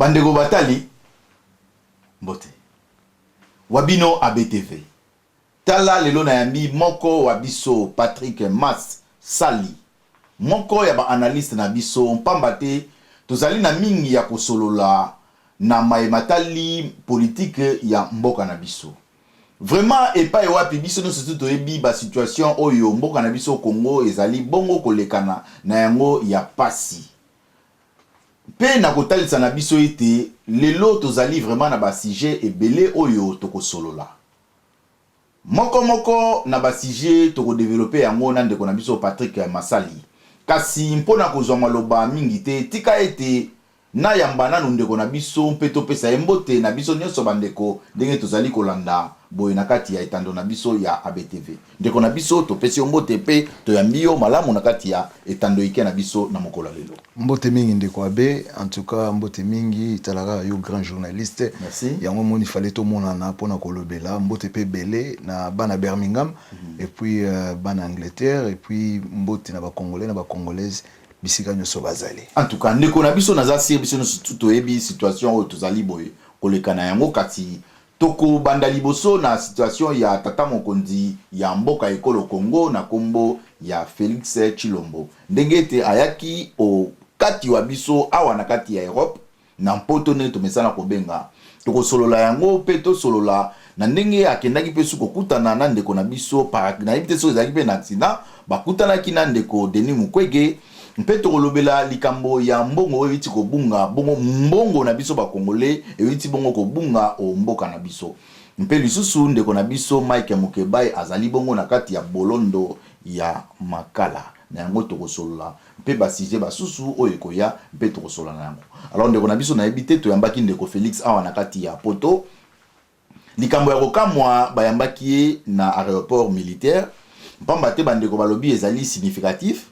Bandego Batali, mbote. Wabino ABTV. Tala lelo na yambi moko wabiso Patrick Mas Sali. Moko ya ba analyste na biso mpambate tozali na mingi ya kosolola na matali politique ya mboka na biso. Vraiment epa wapi biso no surtout toyebi ba situation oyo mboka na biso Congo ezali bongo kolekana na yango ya pasi. Pe na kotalisa na biso ete lelo tozali vraiment na ba sujet ebele oyo tokosolola. Moko na ba sujet toko développer yango na ndeko na biso Patrick Masali. Kasi mpona kozwa maloba mingi te tika ete na yamba nanu ndeko na biso mpe topesa mbote na biso nyonso bandeko ndenge tozali kolanda boye na kati ya etando na biso ya ABTV. Ndeko na biso topesi mbote pe toyambi yo malamu na kati ya etando ike na biso na mokolo lelo. Mbote mingi ndeko abe, en tout cas mbote mingi talaka yo grand journaliste. Merci. Yango moni fallait to monana pona kolobela mbote pe belé na bana Birmingham et puis bana Angleterre et puis mbote na ba congolais na ba congolaises. Bisika nyoso bazali. En tout cas ndeko na biso nazasi biso no tout ebi situation oyo tozali boye kolekana yango kati toko banda liboso na situation ya tata mokonzi ya mboka ekolo Congo na kombo ya Félix Tshilombo. Ndengete ayaki o kati wa biso awa na kati ya Europe na mpoto ne tomesana kobenga toko solola yango pe to solola na ndenge akendaki pe suko kutana na ndeko na biso par na ibite so ezaki pe na accident bakutana kina ndeko Denis Mukwege mpe tokolobela likambo ya mbongo ewiti kobunga bongo mbongo na biso ba Congolais ewiti bongo kobunga o mboka na biso. Mpe lisusu ndeko na biso Mike Mukebai azali bongo na kati ya bolondo ya makala na yango tokosolola mpe basije basusu oyo ekoya mpe tokosolola na yango. Alors ndeko na biso na ebite toyambaki ndeko Félix awa na kati ya poto likambo ya kokamwa bayambaki na aéroport militaire mpamba te bandeko balobi ezali significatif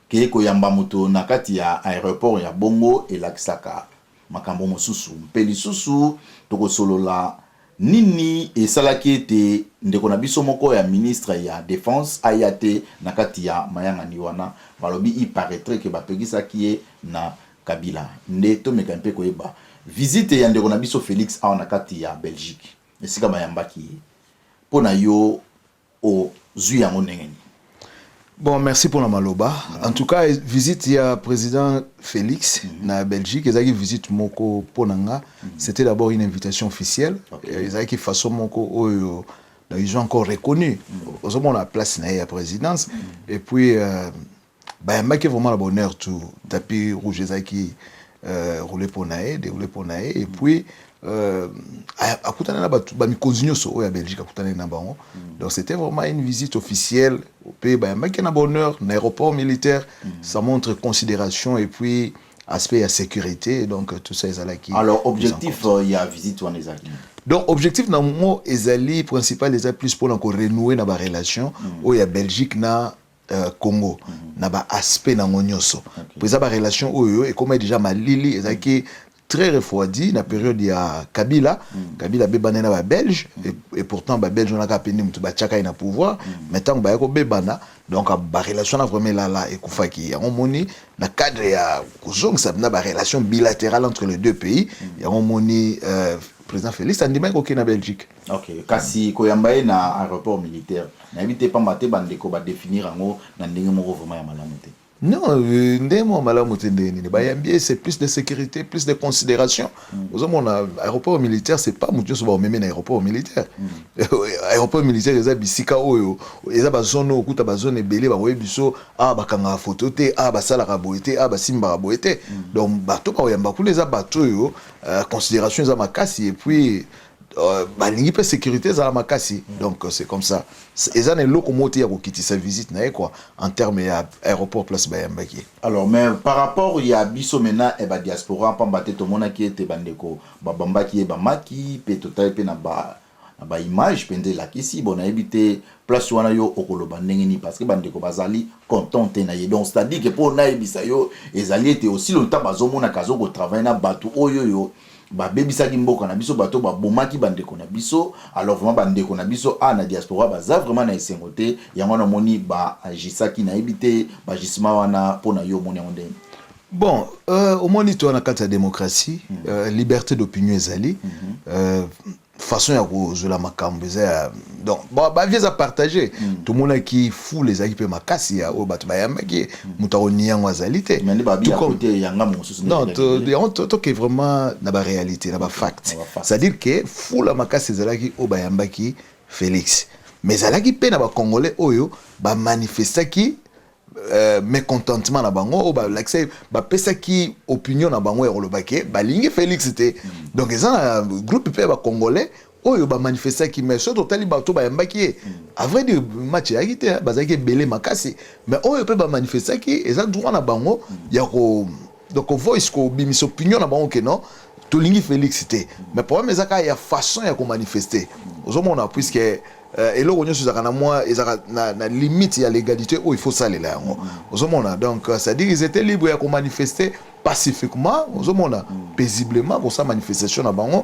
ke koyamba moto na kati ya aéroport ya bongo elakisaka makambo mosusu mpe lisusu tokosolola nini esalaki ete ndeko na biso moko ya ministre ya défense ayate na kati ya mayangani wana balobi il paraîtrait que bapegisaki ye na Kabila nde tomeka mpe koyeba visite ya ndeko na biso Félix awa na kati ya Belgique esika bayambaki ye pona yo o zui yango ndenge. Bon, merci pour la maloba. En tout cas, visite ya président Félix na Belgique, ezaki visite moko ponanga. C'était d'abord une invitation officielle. Ezaki façon moko oyo ils ont encore reconnu. Aux hommes on a place na la présidence et puis bah maki vraiment le bonheur tout tapis rouge ezaki roulé pour naé, déroulé pour naé et puis akutana na ba mikonzinyo so ya Belgique akutana na bango. Donc c'était vraiment une visite officielle au pays ba maki na bonheur na aéroport militaire. Ça montre considération et puis aspect à sécurité donc tout ça ezalaki. Alors objectif il y a visite ou ezali. Donc objectif na mo ezali principal ezali plus pour encore renouer na ba relation au ya Belgique na Congo na ba aspect na ngonyoso. Pour ça ba relation oyo et comme déjà malili ezalaki très refroidi na période ya Kabila. Kabila bebana na ba Belge et pourtant ba Belge on a kapeni mutu ba tchaka ina pouvoir maintenant ba yako bebana donc ba relation na vraiment là et kufaki ya moni na cadre ya kozong ça na ba relation bilatérale entre les deux pays ya moni président Félix andima ko na Belgique. OK, kasi koyamba na aéroport militaire na éviter pas maté bandeko ba définir ngo na ndenge moko vraiment ya malamu te. Non, ndemo malamu te ndeni bayambi c'est plus de sécurité, plus de considération. Aux hommes on a aéroport militaire c'est pas mutu so ba même na aéroport militaire. Aéroport militaire eza bisika oyo eza ba zone okuta ba zone belé ba webiso bakanga photo te basala ka boete ba simba ka boete. Donc bato ba yamba kule eza bato yo considération eza makasi et puis balingi pe sécurité za makasi donc c'est comme ça eza ne lokomote ya kokiti sa visite na quoi en terme ya aéroport place bayambaki. Alors mais par rapport ya biso mena e ba diaspora pambate to mona ki ete bandeko babambaki e bamaki pe total pe na ba image pende la kisi bona ebité place wana yo okoloba ndenge ni parce que bandeko bazali content na ye donc c'est-à-dire que pour na ebisa yo ezali ete aussi longtemps bazomona kazo ko travailler na batu oyo yo ba bebisaki mboka na biso bato ba bomaki bandeko na biso alors vraiment bandeko na biso na diaspora baza vraiment na esengote yango na moni ba agisaki na ebité ba gisima wana pona yo moni onde. Bon, au moins, il y a la démocratie, liberté d'opinion ezali, façon à cause la makambe. Donc, bah, viens à partager. Tout le monde qui fout les aguipes makasi, au batbayama qui mutaoni en wazalité. Mais les babis à côté, yanga mon non, tu es vraiment dans la réalité, dans la fact. C'est-à-dire que fou la makasi zalaki au bayamba qui Félix. Mais zalaki pe na ba Congolais oyo ba manifesta qui mécontentement na bango ba l'accès ba pesa qui opinion na bango et lobake ba lingi Félix c'était donc ils ont groupe pe ba Congolais oyo ba manifester qui mais surtout tali ba to ba yambaki à vrai dire match ya gité ba zaki belé makasi mais oyo pe ba manifester qui ils ont droit na bango ya ko donc voice ko bimis opinion na bango que non to lingi Félix c'était mais problème ezaka ya façon ya ko manifester ozomona puisque et là on est sur na limite il y a l'égalité où il faut ça les là donc ça dit ils étaient libres à manifester pacifiquement paisiblement pour sa manifestation na bango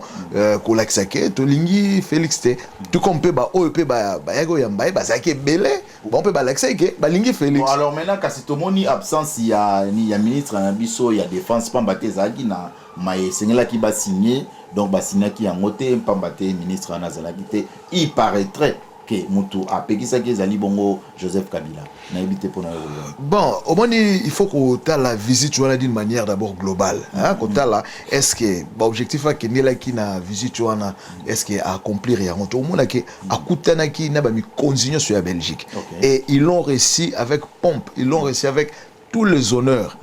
ko laksake to lingi Félix te tout comme peut ba o peut ba yago yamba ba ça qui belé bon peut ba laksake ba lingi Félix. Bon, alors maintenant quand c'est moni absence il y a ministre na biso il y a défense pas mbaté zaki na maye sengela qui ba signer donc ba signer qui en moté pas mbaté ministre na zalaki te il paraîtrait que mutu a pekisa ki zali bongo Joseph Kabila na évité pour na bon au moins il faut que tu la visite tu d'une manière d'abord globale hein quand là est-ce que objectif a que là qui na visite tu est-ce que accomplir ya au moins que akutana ki na ba mi continuer sur la Belgique et ils l'ont réussi avec pompe ils l'ont réussi avec tous les honneurs.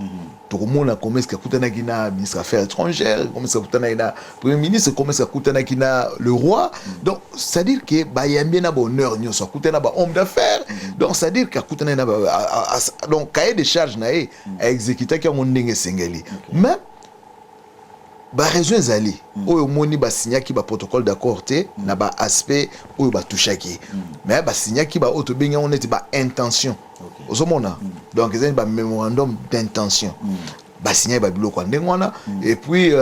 Tout le monde a commencé à écouter na ministre des Affaires étrangères, commencé à écouter na premier ministre, commencé à écouter na le roi. Donc c'est à dire que bah y a bien un honneur ni on s'écouter na homme d'affaires. Donc c'est à dire qu'écouter na donc cahier des charges na à exécuter qui a mon ndenge sengeli. Mais ba raison zali oyo moni ba signer ki ba protocole d'accord te na ba aspect oyo ba touchaki. Mais ba signer ki ba auto benga on était ba intention. Donc ils ont un mémorandum d'intention ba signé ba biloko ndengwana et puis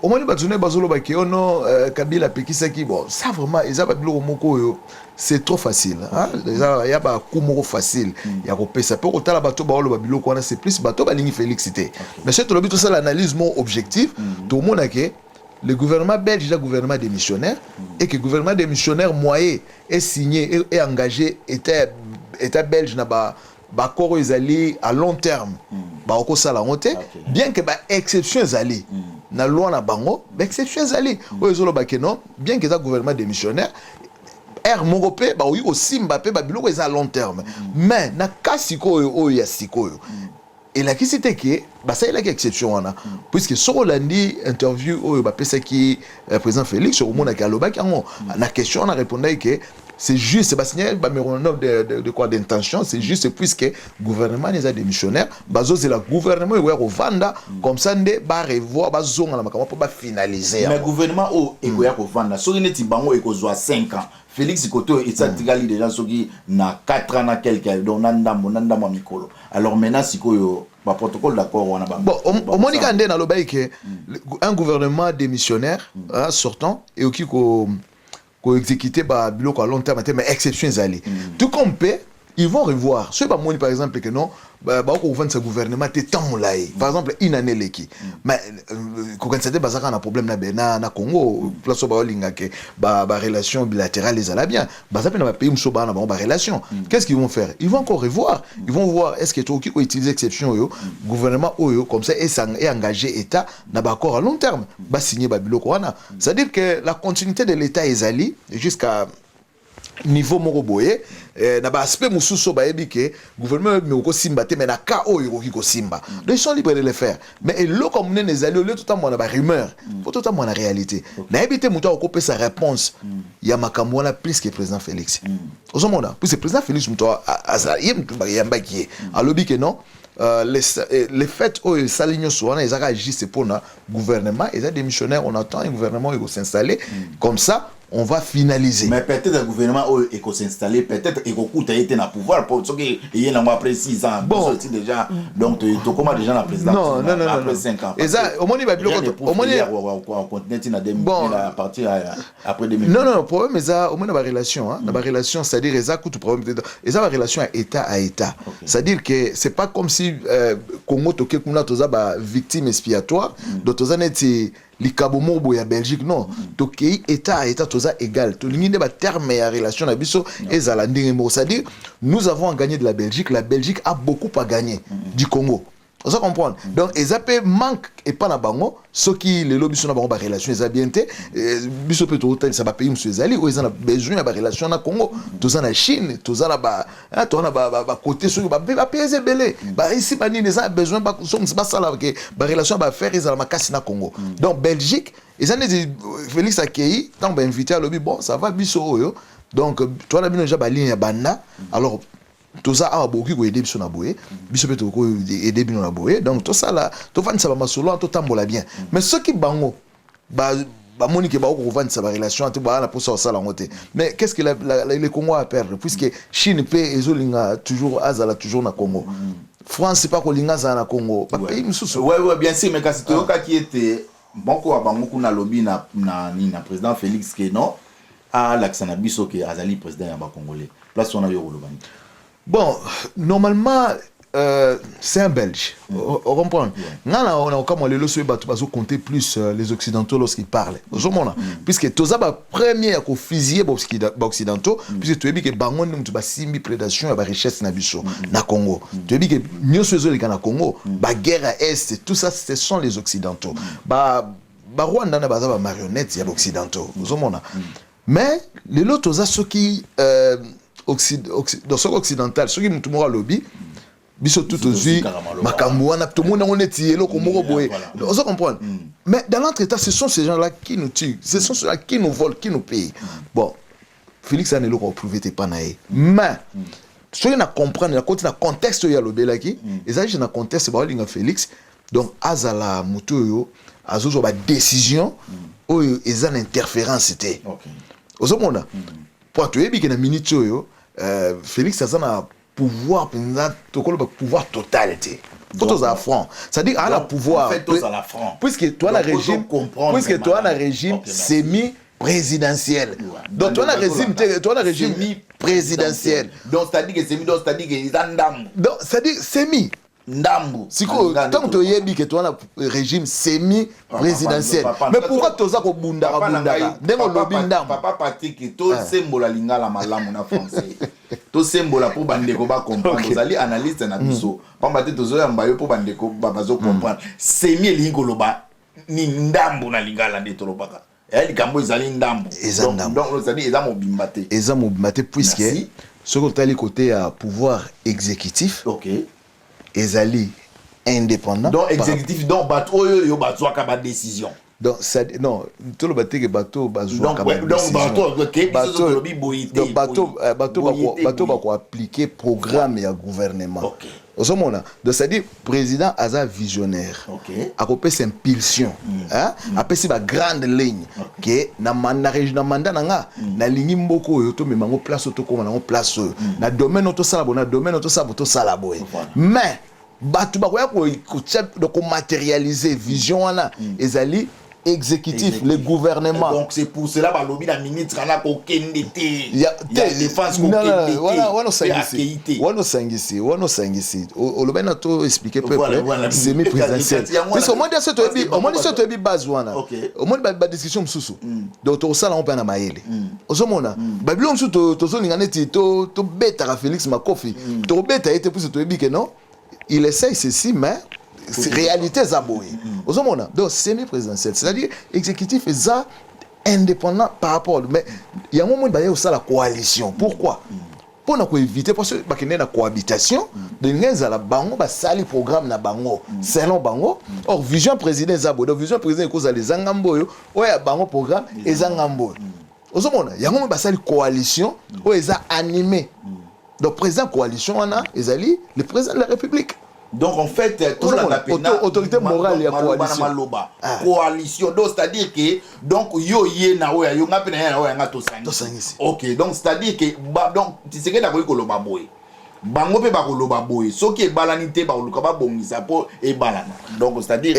au moins ba tune ba zolo ba ke ono Kabila pekisaki bon ça vraiment ils a ba biloko moko c'est trop facile hein il y a ba kumoko facile ya ko pesa pour otala bato ba olo ba biloko wana c'est plus bato ba lingi Félixité mais c'est le but tout ça l'analyse mon objectif tout le monde a que le gouvernement belge est un gouvernement démissionnaire et que le gouvernement démissionnaire moyen est signé et engagé État belge na ba corps ezali à long terme ba oko sala ngote bien que ba exception ezali na loi na bango ba exception ezali o ezolo ba kenon bien que ça gouvernement démissionnaire moko pe ba oyi aussi Mbappé ba biloko eza à long terme mais na kasiko o ya sikoyo et là qui c'était que bah ça il y a une exception wana puisque sur l'andi interview o ba pesa qui président Félix au monde a loba qui na question on a répondu que c'est juste Sébastien mémorandum de quoi d'intention c'est juste puisque gouvernement les a démissionnaires bazo c'est le gouvernement est au Vanda comme ça ndé ba revoir ba zonga na makama pour ba finaliser mais gouvernement o ekoya ko Vanda so neti bango ekozwa 5 ans Félix Koto et ça tigali déjà soki na 4 ans na quelqu'un donc nandamo mikolo alors maintenant sikoyo ba protocole d'accord wana ba bon au monika ndé na loba que un gouvernement démissionnaire sortant et qui ko exécuter ba biloko à long terme mais exception zali tout comme peut ils vont revoir ceux pas par exemple que non ba ko vendre ce gouvernement té temps là par exemple une année leki mais ko kansete bazaka na problème na Congo place ba linga ke ba relation bilatérale les ala bien bazape na pays muso ba na ba relation qu'est-ce qu'ils vont faire ils vont encore revoir ils vont voir est-ce que to qui utiliser exception yo gouvernement oyo comme ça et engagé état na ba accord à long terme ba signer ba biloko wana c'est à dire que la continuité de l'état ezali jusqu'à niveau moroboye na ba aspect mususo ba ebike gouvernement me ko simba te mais na ka oyo ko simba ils sont libres de le faire mais lo comme ne ezali le tout temps na ba rumeur faut tout temps na réalité na ebité muto ko pesa réponse ya makambo na plus que président Félix ozomona puis c'est président Félix muto asa yamba ki alobi que non les faits où Saligno Souana ils agissent pour le gouvernement ils ont démissionnaire on attend un gouvernement il va s'installer comme ça on va finaliser. Mais peut-être le gouvernement est s'installer, peut-être qu'il a été dans le pouvoir pour ce qui est après 6 ans. Bon, déjà, donc tu comment déjà la présidence non, après 5 ans. Et ça, au moins il va bien après 2000. Non, le problème est ça, au moins dans la relation, hein, dans la relation, c'est-à-dire les a tout problème. Et ça la relation à État à État. C'est-à-dire que c'est pas comme si Congo toke kuna toza ba victime expiatoire, donc toza neti likabo morbo ya Belgique, non, toke État à État toza égal. To lingi ba terme ya relation na biso ezala ndenge mo, c'est-à-dire nous avons gagné de la Belgique a beaucoup à gagner du Congo. On se comprend. Donc, les AP manquent et pas na bango, ceux qui les lobbies sont dans la relation, ils ont bien été, biso peut tout ça va payer monsieur Zali, ou ils ont besoin de relation na Congo, tous en la Chine, tous en la côté sur va payer belé. Bah ici bani les a besoin pas c'est pas ça là que la relation va faire ils ont ma casse na Congo. Donc Belgique, ils ont dit Félix Akei, tant ben invité à lobby, bon ça va biso yo. Donc toi là bien déjà ba ligne ya banda. Alors tout ça a beaucoup aider biso na boye biso peut aider bino na boye donc tout ça là to vendre ça ba masolo to tambola bien mais ceux qui bango ba monique ba ko vendre ça ba relation to ba na pour ça la ngote mais qu'est-ce que les Congo a perdre puisque Chine paie ezolinga toujours azala toujours na Congo France c'est pas ko linga za na Congo ba pays mususu ouais bien sûr mais quand c'est toi qui était boko wa bango kuna lobby na président Félix Keno a l'accent biso que azali président ya ba congolais place on a yo lobani. Bon, normalement, c'est un Belge. On comprend. On a comme les lois compter plus les Occidentaux lorsqu'ils parlent. Puisque tous les premiers à fusiller les Occidentaux, puisque tu as dit que Bangon nous a simbi prédation à la richesse na biso na Congo. Tu as dit que nous sommes na Congo, la guerre à Est, tout ça, ce sont les Occidentaux. Rwanda na baza marionnette ya Occidentaux. Mais les lots ceux qui dans ce occidental ceux qui nous tombent lobby biso tout aussi makambo wana tout monde on est yelo ko moko boye on se comprend mais dans l'autre état ce sont ces gens-là qui nous tuent, ce sont ceux-là qui nous volent, qui nous payent. Bon Félix Anelo ko prouver t'es pas naé mais ceux qui na comprendre la côté na contexte ya lobby là qui et ça je na contexte ba linga Félix donc azala muto yo azozo ba décision oyo ezana interférence c'était au monde pour tu es bien na minute yo Félix a un pouvoir pouvoir total tout à franc c'est-à-dire à la pouvoir puisque toi la régime semi présidentiel donc toi la régime présidentiel donc c'est-à-dire que semi donc c'est-à-dire que donc c'est-à-dire semi ndambu siko tant to yebi que toi na régime semi présidentiel mais pourquoi toza ko bunda ndemo lobby ndambu papa Patrick to sembola lingala malamu na français to sembola pour bandeko ba comprendre ozali analyste na biso pamba te tozo yamba yo pour bandeko ba bazo comprendre semi lingo loba ni ndambu na lingala ndeto lobaka et likambo ezali ndambu donc c'est-à-dire eza mobimbate puisque ce qu'on t'a côté à pouvoir exécutif ezali indépendant donc exécutif donc bato yo bato ka décision donc ça non tout le bateau que bateau bazwa ka bateau ba ko appliquer programme ya gouvernement osomona donc c'est à dire président aza visionnaire a copé cette impulsion hein apesi ba grande ligne que na mandat nanga na lingi mboko yo to memango place to koma na place na domaine to sala bona domaine to sala to sala boy mais batu ba ko matérialiser vision wana ezali exécutif le gouvernement donc c'est pour cela ba lobby la ministre ana ko kendete ya défense ko kendete wana sangisi o loba na to expliquer peuple semi présidentiel parce que au moins ça to bi base wana au moins ba discussion msusu donc to sala on pa na maele ozomona ba bilo msusu to zo lingana ti to beta Félix Makofi to beta était pour to bi que non il essaye ceci mais c'est réalité zaboé ozomona donc semi-présidentiel c'est-à-dire exécutif et ça indépendant par rapport mais il y a un moment baye aussi la coalition pourquoi pour na ko éviter parce que bakene na cohabitation de ngenza la bango ba sali programme na bango selon bango or vision président zabo donc vision président ko za les angambo yo oya bango programme ezangambo ozomona il y a un moment ba sali coalition o eza animé donc président coalition wana ezali le président de la République Donc en fait, tout autorité morale ya coalition. Coalition. Donc c'est-à-dire que donc yo na oya yo ngapi na ya nga tosangisi. OK, donc c'est-à-dire que donc tu sais que na ko loba boy. Bango pe ba ko loba boy. Soki e balanité ba luka ba bongisa po e balana. Donc c'est-à-dire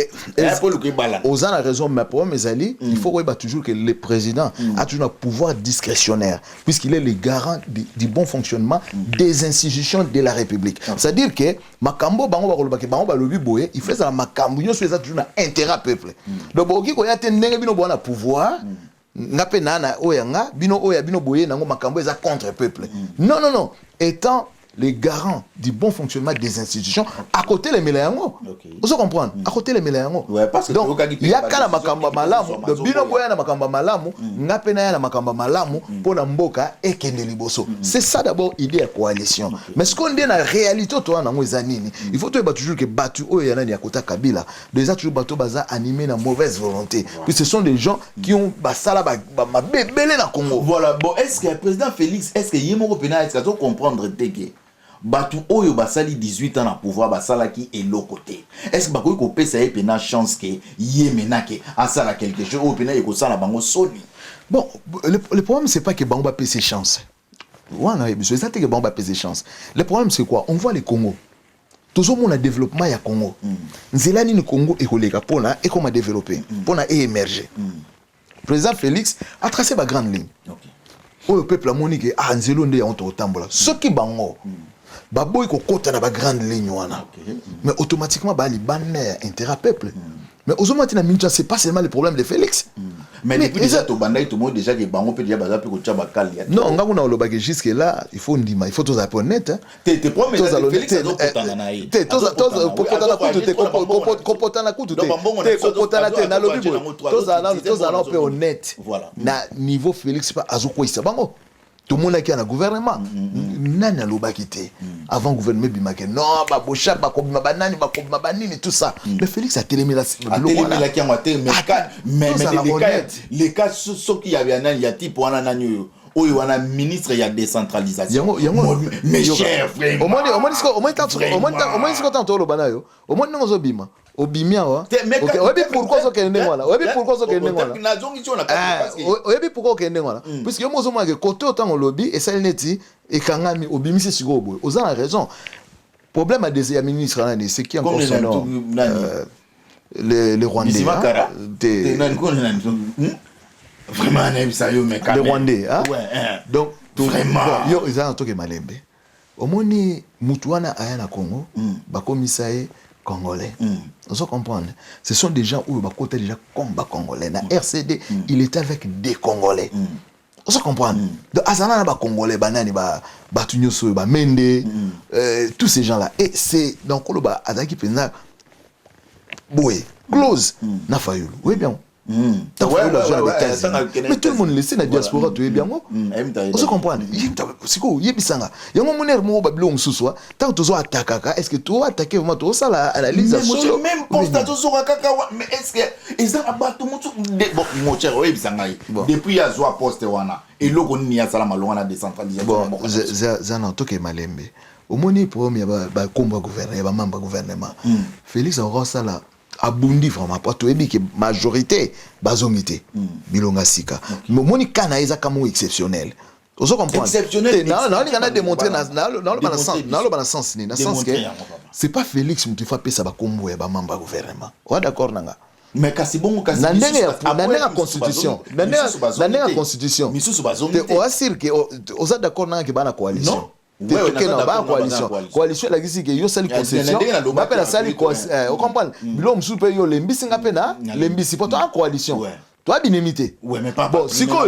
pour le balana. Aux a raison mais pour mes alliés, il faut voir toujours que le président a toujours un pouvoir discrétionnaire puisqu'il est le garant du bon fonctionnement des institutions de la République. C'est-à-dire que makambo bango ba ko loba ke bango ba lobi boy, il fait ça makambo yo fait ça toujours na intérêt peuple. Donc boki ko ya te ndenge bino bona pouvoir ngape nana oya nga bino oya bino boye nango makambo eza contre peuple. Non non non, étant les garants du bon fonctionnement des institutions à côté les mélango. Vous comprenez? À côté les mélango. Ouais, parce que donc il y a kana makamba malamu de bino boya na makamba malamu ngapena ya na makamba malamu pona mboka ekende liboso. C'est ça d'abord idée à coalition. Mais ce qu'on dit dans la réalité toi na ngweza nini? Il faut toujours que batu oyo yana ni akota Kabila. Déjà toujours bato baza animé na mauvaise volonté. Puis ce sont des gens qui ont basala ba bébélé na Congo. Voilà, bon est-ce que le président Félix est-ce que yemo pena est-ce que tu comprendre teke Batu oyo basali 18 ans na pouvoir basala qui est l'autre côté. Est-ce que bakoy ko pesa e pena chance que yemena que asala quelque chose ou pena ko sala bango soni. Bon, le problème c'est pas que bango ba pesa chance. Wana c'est ça que bango ba pesa chance. Le problème c'est quoi? On voit le Congo. Toujours mon développement ya Congo. Nzela ni Congo e koleka pona e comment développer, pona e émerger. Président Félix a tracé ba grande ligne. OK. Le peuple a moni que nzelo nde ya onto tambola. Ce qui bango baboy ko kota na ba grande ligne wana. Mais automatiquement ba li banner intérêt peuple. Mais aujourd'hui na mincha c'est pas seulement le problème de Félix. Mais depuis déjà to bandai tout le monde déjà que bango peut déjà baza pe ko tchaba kali. Non, nga kuna oloba que jusque là, il faut ndima, il faut tous être honnête. Te promets Félix a kokotana na ye. Te kokotana kutu te kokotana kutu te. Te kokotana te na lobi boy. Tous allons pe honnête. Voilà. Na niveau Félix pas azoko isa bango. Tout le monde qui a un gouvernement. Nani aloba quitté. Avant gouvernement bimake non ba bocha ba ko banani ba ko banini tout ça. Mais Félix a télémé la qui a mais les cas ceux qui y avait il y a type wana nani oyo wana ministre ya décentralisation. Mes chers frères. Au moins tant lo banayo. Au moins ngo bima. Obimia wa. OK, obi pourquoi so kende ngwana? Obi pourquoi so kende ngwana? Obi pourquoi kende ngwana? Puisque yo mozo que côté autant lobby et ça neti et kangami obimisi siko boy. Oza a raison. Problème à des ministres là c'est qui encore son nom les Rwandais. Vraiment même ça yo mais les Rwandais hein. Ouais. Donc vraiment yo ils ont toke malembe. Omoni mutu wana aya na Congo bakomisa ye Congolais. Vous comprenez? Ce sont des gens où ils déjà combat Congolais. Na RCD, il était avec des Congolais. Vous comprenez? Donc, Azana ba Congolais, banani ba Tunyoso, ba Mende, tous ces gens-là. Et c'est donc le ba Azaki Pena, Boé, close, na Fayulu. Oui bien. Mais tout le monde laissé la diaspora tu es bien moi. Vous comprenez? C'est quoi? Yebisanga. Ya mo moner mo babilo msuswa. Tant tozo attaquer, est-ce que tu attaquer vraiment tout ça la analyse solo même constat tozo kaka mais est-ce que ils ont abattu bon mon cher yebisanga depuis ya zo poste wana et loko ni ya sala malonga na décentralisation. Bon za na toke malembe. Au moni premier ba combat gouvernement ba membre gouvernement. Félix Rosala abundi vraiment pas tout que majorité bazongité bilonga sika mais moni kana eza kamo exceptionnel ozo comprendre exceptionnel non il a démontré dans le sens que c'est pas Félix qui fait passer ba kombo ya ba membre gouvernement on d'accord nanga mais kasi bon kasi na constitution na constitution on assure que oza d'accord nanga que bana coalition coalition la gisi que yo sali concession ba pela sali on comprend bilo msupe yo lembisi ngape na lembisi poto en coalition toi binimité ouais mais pas bon siko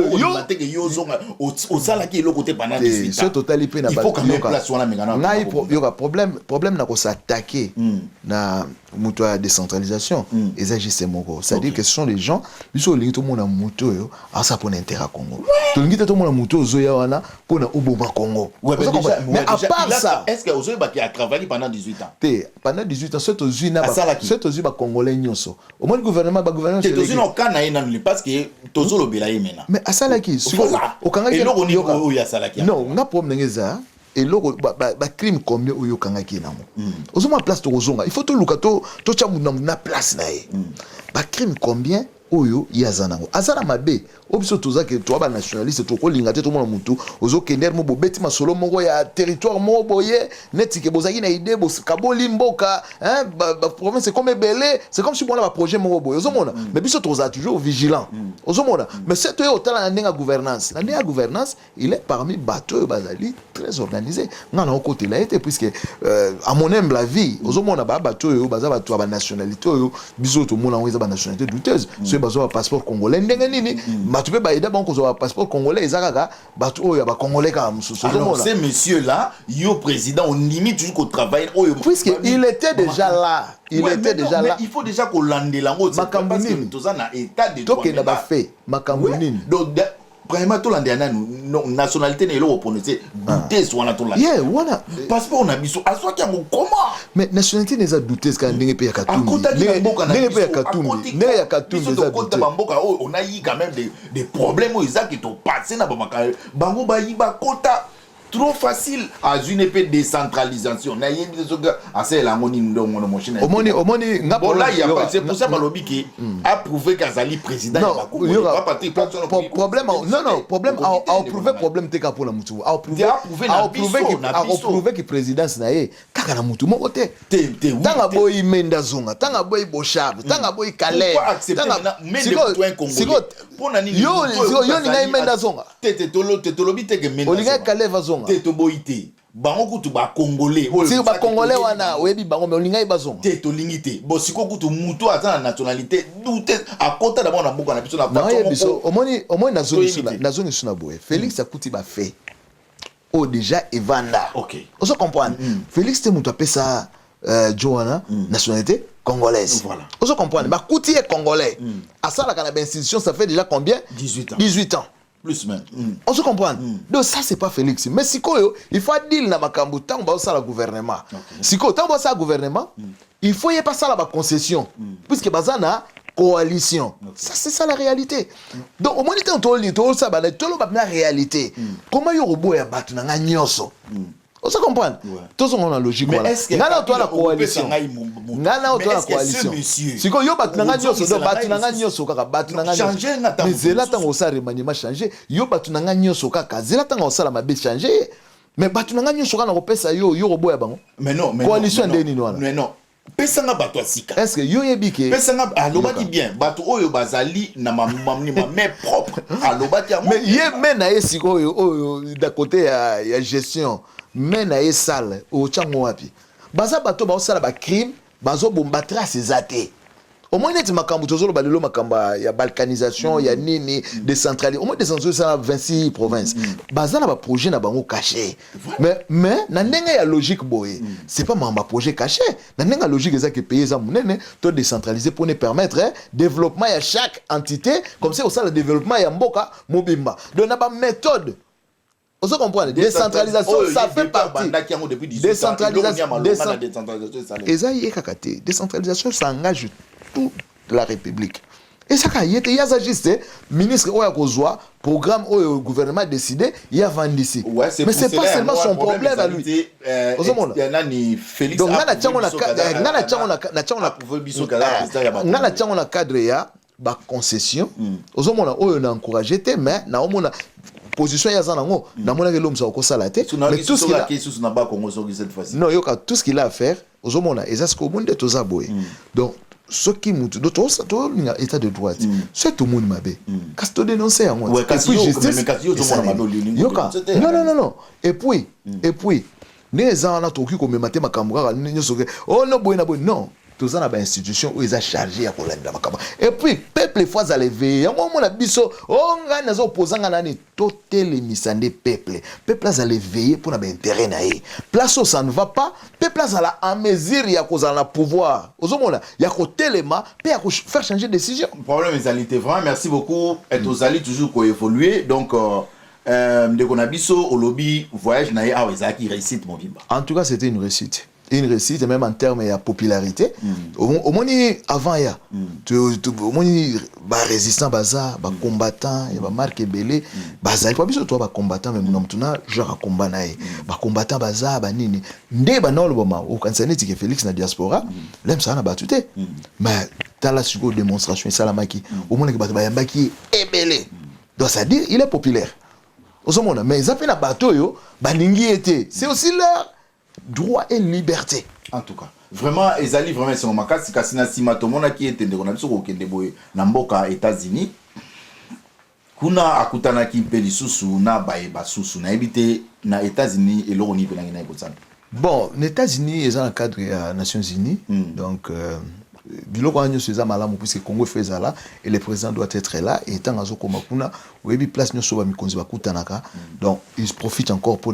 yo zonga au sala qui le côté pendant 18 ans c'est total ipé na il faut quand même place wana mengana ngai yo ka problème na ko s'attaquer na muto ya décentralisation et ça juste moko c'est à dire que ce sont les gens biso lingi to mona muto yo asa pour intérêt Congo to lingi to mona muto zo ya wana pour na oboma Congo mais à part ça est-ce que ozo ba qui a travaillé pendant 18 ans pendant 18 ans c'est ozu na ba congolais nyonso au moins gouvernement c'est ozu no kana ina parce que tozo lobela yemena mais asala ki au kanga non nga problème ngeza et loko ba crime combien oyo kangaki nango ozoma place to kozonga il faut to lukato to chamu na place na ye ba crime combien oyo yazanango azana mabe obiso toza ke to ba nationaliste to ko linga te to mona mutu ozo kender mo bobeti masolo moko ya territoire mo boye neti ke bozaki na idée bo kaboli mboka hein ba province c'est comme belé c'est comme si on a ba projet moko boye ozo mona mais biso toza toujours vigilant ozo mona mais c'est yo tala na gouvernance il est parmi bateau bazali très organisé ngana au côté là était puisque à mon humble avis ozo mona ba bateau yo baza bato ba nationalité yo biso to mona ngeza ba nationalité douteuse bazo un passeport congolais ndenge nini batu pe baida banko zo un passeport congolais ezakaka batu oyo ba congolais ka mususu alors ces messieurs là yo président on limite jusqu'au travail puisque il était déjà là il il faut déjà qu'on lande lango parce que toza na état de droit toke na ba fait makambo nini donc vraiment to lande na nationalité ne lo prononcer douter soit na to lande yeah wana passeport na biso aswa kango comment mais nationalité ne za douter ska ndenge pe ya katumbi ndenge pe ya katumbi ndenge ya katumbi za douter bamboka on a eu quand même des problèmes aux qui t'ont passé na bango ba yiba kota trop facile à une épée de décentralisation na yembi soga assez la moni ndongo mon chine omoni bon là il y a pas c'est pour ça balobi qui a prouvé qu'Azali président pas parti problème non problème a prouvé problème te ka pour la mutu a prouvé que présidence na ye kaka na mutu moko te tanga boy menda zonga tanga boy boshab tanga boy calais tanga siko pona nini yo ninga menda zonga tolobi te que menda olinga calais va zonga teto boité bango kutu ba congolais si ba congolais wana webi bango mais olinga ibazonga teto lingité bo siko kutu mutu ata na nationalité douté à côté d'abord na boka na biso na biso omoni na zone suna boye Félix akuti ba fait oh déjà evanda OK on se comprendre Félix te mutu apesa Joana nationalité congolaise voilà on se comprendre ba kuti est congolais à ça la kana institution ça fait déjà combien 18 ans plus même on se comprend donc ça c'est pas Félix mais sikoyo il faut deal na makambu tango ba ça la gouvernement sikoyo tango ba ça gouvernement il faut y passer la concession puisque bazana coalition ça c'est ça la réalité donc au moins on ça ba to lo ba na réalité comment yo robo ya batu na nyoso on se comprend tous on a logique voilà ngana to la coalition ngana to la coalition siko yo batu na nyoso do batu na nyoso kaka batu na nyoso mais zela tango ça remaniement changer yo batu na nyoso kaka zela tango ça la mabe changer mais batu na nyoso kana kopesa yo robo ya bango mais non coalition ndeni wana mais non pesanga bato asika est-ce que yo yebike pesanga alobaki bien bato oyo bazali na mamni ma main propre alobaki mais ye mena esiko oyo d'à côté ya gestion mena ye sale o chango wapi baza bato ba osala ba crime bazo bomba trace zate au moins net makambo tozolo balelo makamba ya balkanisation ya nini décentralisation au moins décentralisation ça 26 provinces baza na ba projet na bango caché mais na ndenge ya logique boye c'est pas mamba projet caché na ndenge logique ça que payer ça munene to décentraliser pour ne permettre développement ya chaque entité comme ça au le développement ya mboka mobimba donc na ba méthode on se comprend décentralisation ça fait partie décentralisation décentralisation ça engage toute la République et ça quand il y a juste ministre oya kozwa programme au gouvernement décidé il y a vendu ouais, mais c'est pas seulement son problème à lui il y en a ni Félix donc na tchango na cadre ya ba concession ozomona oyo na encourager te mais na omona position ya zanango na mona ke lomsa ko sala te mais tout ce qu'il a na ba Congo cette fois-ci non yoka tout ce qu'il a à faire ozomona ezasiko bunde tozaboye donc ce qui mutu do to linga état de droit c'est tout monde mabe kasi to dénoncer yango et puis justice yoka non et puis ne zana to ki ko memate makambo kaka nyoso ke oh no boy na boy non toza na ba institution où ils a chargé ya kolanda makamba et puis peuple fois à lever yango mona biso onga nazo opposanga nani totele misande peuple a lever pour na ba intérêt na ye place où ça ne va pas peuple a la en mesure ya kozala na pouvoir ozomona ya ko telema pe ya ko faire changer décision problème ezalité vraiment merci beaucoup et tozali toujours ko évoluer donc de konabiso au lobby voyage na ye a ezaki réussite mobimba en tout cas c'était une réussite une réussite, même en termes de popularité. Au moins, avant, il y a résistant, combattant, il y a marque belé, il pas besoin de toi, combattant, mais non, genre combat, combattant, nini. Ndé, au Kansani, que Félix na diaspora, l'aime ça, on a battu. Mais, dans la démonstration, ça, la maki, au moins, il est belé. Donc, ça dit, il est populaire. Mais ils appellent un bateau, c'est aussi leur droit et liberté. En tout cas, vraiment, ezali vraiment c'est mon cas. Si kasina sima to mona qui était on a biso ko kende boye na mboka États-Unis. Kuna akutana ki peli susu na baye basusu na ebité na États-Unis et l'oni pe na ngina ikotsana. Bon, les États-Unis ils ont un cadre des Nations Unies. Donc biloko anyo seza malamu puisque Congo fait ça là et le président doit être là et tant azo koma kuna webi place nyo so ba mikonzi bakutanaka. Donc ils profitent encore pour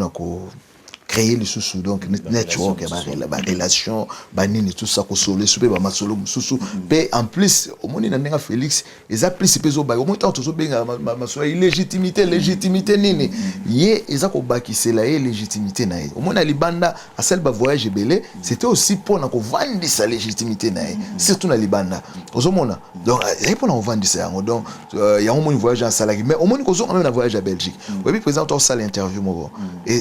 créer les sous donc network la relation banini tout ça ko solo souper ba masolo sous mais en plus au moni na ndenga Félix ils a plus peso ba au moins tant to benga masolo légitimité nini ye eza ko bakise la légitimité na au moins libanda à celle ba voyage belé c'était aussi pour na ko vendre sa légitimité na surtout na libanda ozomona donc il pour na vendre ça donc il y a un moins voyage en salari mais au moins ko zo même na voyage à Belgique oui président to ça l'interview mo et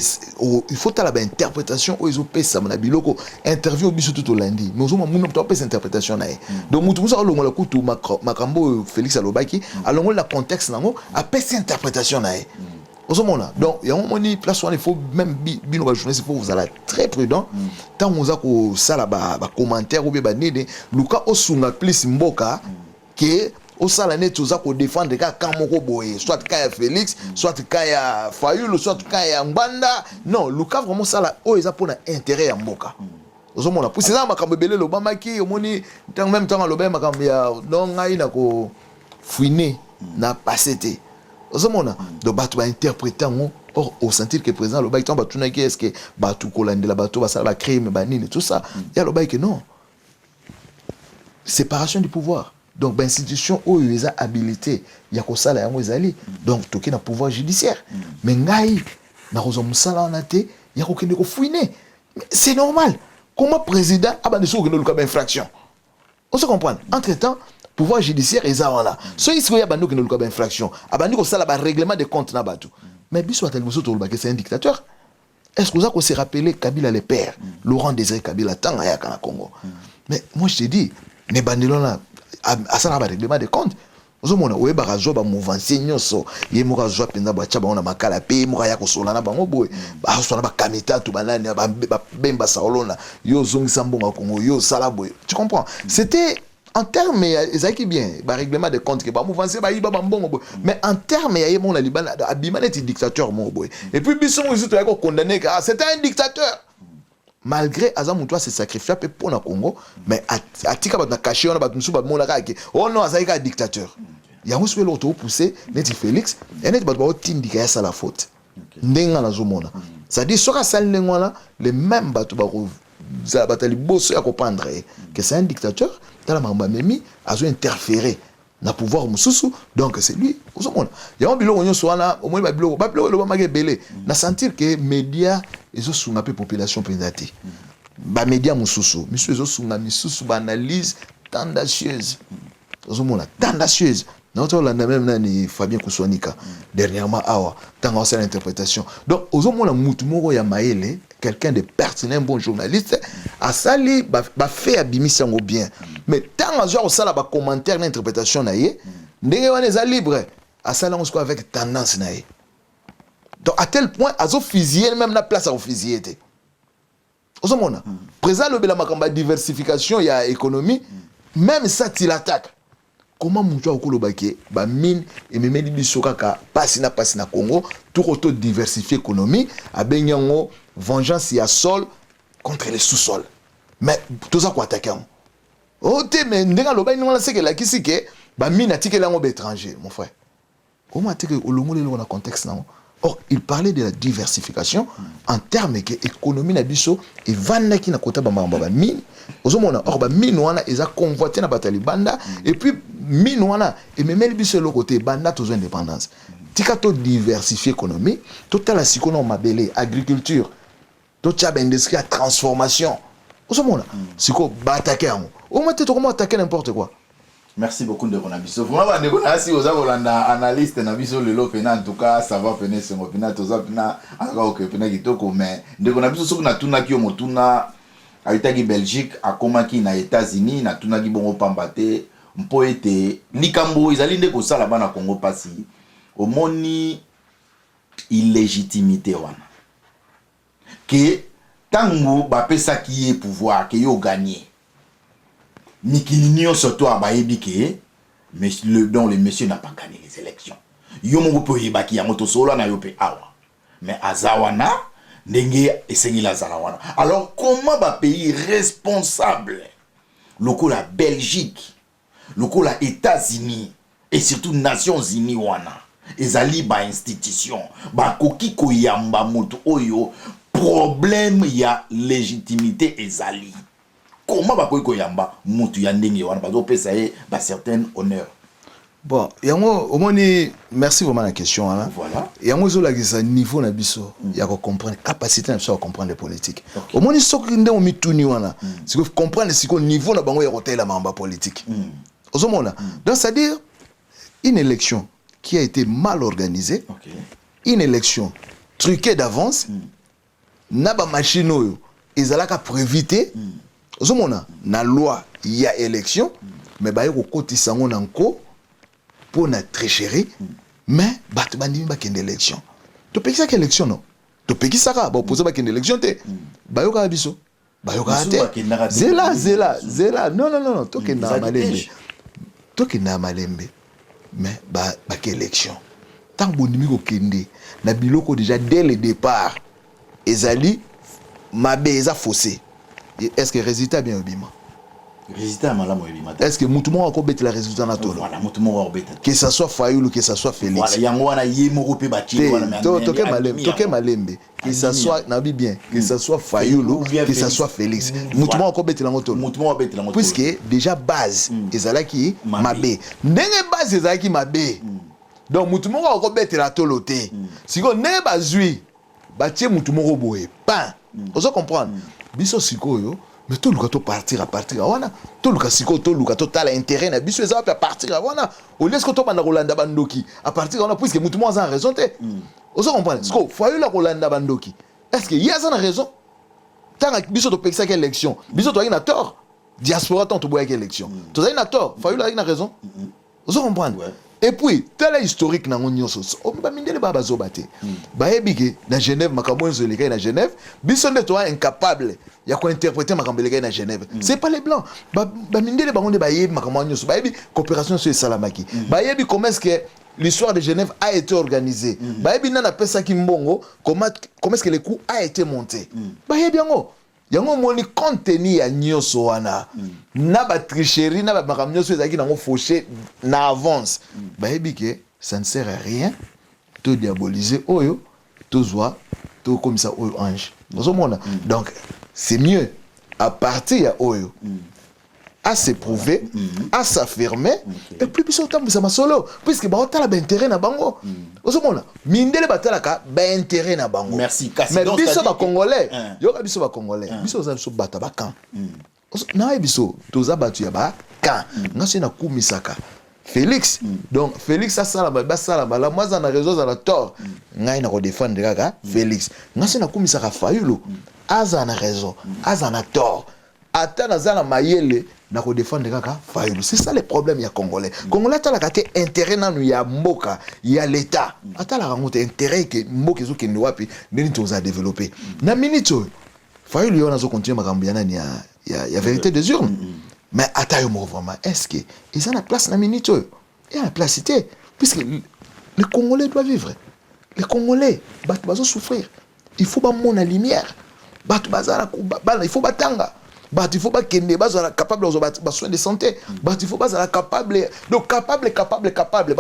il faut la interprétation où ils ont payé ça mon biloko interview biso tout au lundi mais aux mon to payé interprétation na donc mutu musa longola kutu makambo Félix Alobaki alongola contexte nango a payé interprétation na aux mona donc il y a un moment place où il faut même bino ba journaliste il faut vous aller très prudent tant on a ko sala ba commentaire ou bien ba nini luka osunga plus mboka que au salané tout ça pour défendre quand moko boye soit quand Félix soit quand Fayulu soit quand Mbanda non luka vraiment ça là oh ils a pour intérêt à mboka ozomona pour ça makambo belé lo bamaki omoni tant même temps lo ba makambo ya donc ngai na ko fouiner na passété ozomona donc batu ba interpréter or au sentir que président lo ba tant batu na ki est-ce que batu kolandela batu ba ça ba crime ba nini tout ça il y a lo ba que non séparation du pouvoir. Donc, l'institution où ils ont habilité, il y a que ça là, donc, tout qui na pouvoir judiciaire. Mais ngai, na rozo musala on a été, il y a aucun de fouiner. C'est normal. Comment président a pas de sous que nous le infraction. On se comprend. Entre-temps, pouvoir judiciaire ils ont là. So il y a bandu que nous le infraction. Abandu ko sala ba règlement de compte na batu. Mais biso atel muso to c'est un dictateur. Est-ce que vous avez se rappelé Kabila le père, Laurent Désiré Kabila tant à Yakana Congo. Mais moi je te dis, les bandilons là à ça ba règlement de compte ozomona oye barazo ba mouvance nyonso ye moka zo penza ba tcha ba ona makala pe moka ya ko solana bango boye ba so na ba kamita to banani ba bemba saolona yo zongisa mbonga Congo yo sala boye tu comprends c'était en termes ezaki bien ba règlement de compte que ba mouvance ba yiba ba mbongo boye mais en termes ya ye mon la libana abimana était dictateur mo boye et puis biso mo zo to ya ko condamner que c'était un dictateur. Malgré Azamutoa se sacrifier pour le Congo, mais Atika va cacher, on a battu sur le monde oh non, Azaïka dictateur. Il y a un seul autre poussé, Neti Félix, et Neti Batba Tindika à la faute. Ndenga la zomona. C'est-à-dire, sur la salle les mêmes bateaux, ça va être bossé à comprendre que c'est un dictateur, dans la mamba memi, a interféré na pouvoir mususu donc c'est lui ozomona ya on biloko nyonso wana au moins ba biloko lo ba belé na sentir que média ezo sunga pe population pendati ba média mususu misu ezo sunga misusu ba analyse tendancieuse ozomona tendancieuse notre la même nani Fabien Koussonika dernièrement awa tant on l'interprétation donc ozomona mutu moko ya maele quelqu'un de pertinent bon journaliste a sali ba fait abimisa ngo bien mais tant à genre ça là ba commentaire l'interprétation naie ndenge wana za libre a sala on se avec tendance naie donc à tel point azo fusiller même la place à fusiller était ozomona présent le bela makamba diversification ya économie même ça il attaque comment mutu akolobake ba mine et memeli bisoka ka passe na Congo tout auto diversifier économie a benyango vengeance ya sol contre les sous-sols mais tout ça quoi attaquer oh te mais ndenga loba ni c'est que la kisi ke ba mine atike lango étranger mon frère comment atike olongo le na contexte na or il parlait de la diversification en termes que économie na biso et vanda ki na kota ba mamba mine ozomona or ba mine wana eza convoité na batali banda et puis mine wana et même biso le côté banda tous indépendance tika to diversifier économie total la sikono mabele agriculture to tcha industrie à transformation ozomona siko baatake yango omate to comment attaquer n'importe quoi. Merci beaucoup de Konabiso. Vraiment, de Konasi, aux analystes, Nabiso, le lot, en tout cas, ça va peiner ce mot, pena, tout ça, pena, alors que pena, qui toko, mais de Konabiso, ce qu'on a tout na qui au motuna, a été Belgique, a comment na États-Unis, na tout na qui bon pambate, mpo été, ni Kambo, ils allaient de ça là-bas na Congo passi, au moni illégitimité wana. Que tango ba pesa qui est pouvoir, que yo gagné. Mikini surtout à Baébike, mais dont le monsieur n'a pas gagné les élections. Yomo peut y baki ya moto solo na yope awa. Mais Azawana, Nenge et Sengi la Zarawana. Alors comment ba pays responsable, loko la Belgique, loko la États-Unis et surtout Nations Unies wana, ezali ba institution, ba koki koyamba moto oyo, problème ya légitimité ezali. Comment va koyamba mutu ya ndenge wana bazo pesa ba certains honneurs. Bon, yango omoni merci vraiment la question hein. Voilà. Yango zo la gisa niveau na biso ya ko comprendre capacité na biso à comprendre les politiques. Omoni soki nde o mituni wana. C'est que comprendre siko niveau na bango ya kotela mamba politique. Ozomona. Donc c'est à dire une élection qui a été mal organisée. Une élection truquée d'avance. Na ba machine oyo ezalaka prévité. Ozomona na loi il y a élection mais ba yoko kotisa ngo nanko pour na tricherie mais bat bandimi ba kende élection to pekisa ka élection non to pekisa ka ba opposer ba kende élection te ba yoka biso ba yoka te zela non to kenda malembe mais ba ka élection tant bondimi ko kende na biloko déjà dès le départ ezali mabe eza faussé. Est-ce que le résultat est bien obima? Résultat est mal obima. Est-ce que Moutoumou a compété le résultat na tolo? Voilà, Moutoumou a compété. Que ça soit Fayoulou, que ça soit Félix. Voilà, yango wana yemo pe bati wana. Toke malembe. Que ça soit nabi bien, que ça soit Fayoulou, que ça soit Félix. Moutoumou a compété la tolo. Moutoumou a compété la tolo. Puisque déjà base ezalaki mabe. Ndenge base ezalaki mabe. Donc Moutoumou a compété la tolo te. Siko ne bazui batie Moutoumou boye. Pas. Vous comprendre? Biso sikoyo mais tout le partir à partir wana tout le siko tout le total intérêt na biso eza à partir wana au lieu que to banda kolanda bandoki à partir wana puisque mutu mo a raison te vous comprenez siko faut la kolanda bandoki est-ce que y a ça raison tant biso to pekisa quelle élection biso to ina tort diaspora tant to boya quelle élection to ina tort faut la raison vous comprenez et puis tel historique na ngonyoso o ba mindele ba bazobate ba yebike na Genève makambo nzo leka na Genève biso nde to incapable ya ko interpréter makambo leka na Genève c'est pas les blancs ba mindele ba ngonde ba yebi makambo nyoso ba yebi coopération sur salamaki ba yebi comment est-ce que l'histoire de Genève a été organisée ba yebi na pesa ki mbongo comment est-ce que le coup a été monté ba yebi yango moni contenu ya nyoso wana na ba tricherie na ba makambo nyoso ezaki nango fauché na avance ba yebike ça ne sert à rien to diaboliser oyo to zwa to comme ça oyo ange ozomona donc c'est mieux à partir ya oyo à s'éprouver à s'affirmer et puis biso tambisa masolo puisque ba otala ba intérêt na bango ozomona mindele batalaka ba intérêt na bango merci kasi mais biso ba congolais yoka biso ba congolais biso za biso bata ba kan na biso toza batu ya ba kan ngasi na kumisaka Félix donc Félix ça sala ba sala la moi za na réseau za la tort ngai na ko défendre kaka Félix ngasi na kumisaka Fayulu aza na raison aza na tort ata na za na mayele na ko défendre kaka Fayulu c'est ça le problème ya congolais congolais ta la kate intérêt nanu ya mboka ya l'état ata la rangote intérêt que mboka zo kende wapi ndeni toza développer na minute Fayulu yona zo continuer makambo ya nani ya vérité des urnes mais ata yo mo vraiment est-ce que ils ont la place na minute et la place cité puisque les congolais doivent vivre les congolais bazo souffrir il faut ba mona lumière batu bazala il faut batanga il faut pas qu'il ne soit capable de soins de santé il faut pas capable donc capable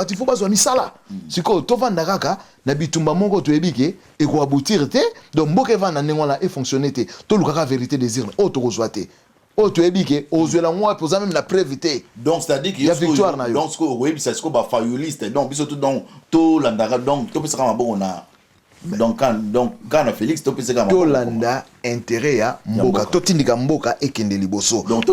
il faut pas ni sala siko to vanda kaka na bitumba mongo to ebike et ko aboutir te donc mboke vanda ngona et fonctionner te to lukaka vérité désir o to kozwate o to ebike o zwela moi posa même la prévité donc c'est à dire qu'il y a victoire na donc ce que oui c'est ce que ba fayoliste donc biso tout donc to landaka donc to pesa kama bongo na donc quand Félix to pesa kama to landa intérêt ya mboka totindika mboka ekende liboso donc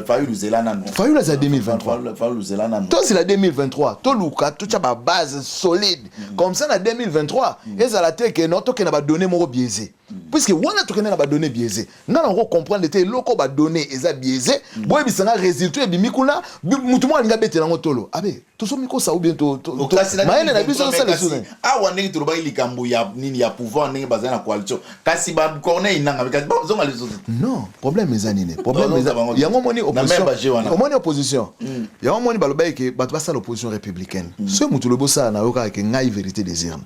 Fayulu zelana non Fayulu za 2023 Fayulu zelana non toi c'est la 2023 to luka to cha ba base solide comme ça na 2023 ezala te que non to ke na ba donner moko biaisé puisque wana to ke na ba donner biaisé nga na ko comprendre te loko ba donner eza biaisé boye bisanga résultat ebimi kuna mutu mo alinga betela ngotolo abe to so miko sa ou bien to maele na biso ça le souvenir wana ngi to ba likambo ya nini ya pouvoir ngi bazana coalition kasi ba corner inanga kasi ba zonga les autres non problème ezani ne problème ezani yango moni opposition yango moni baloba ke bato basa l'opposition républicaine ce mutu lobo ça na yoka ke ngai vérité des urnes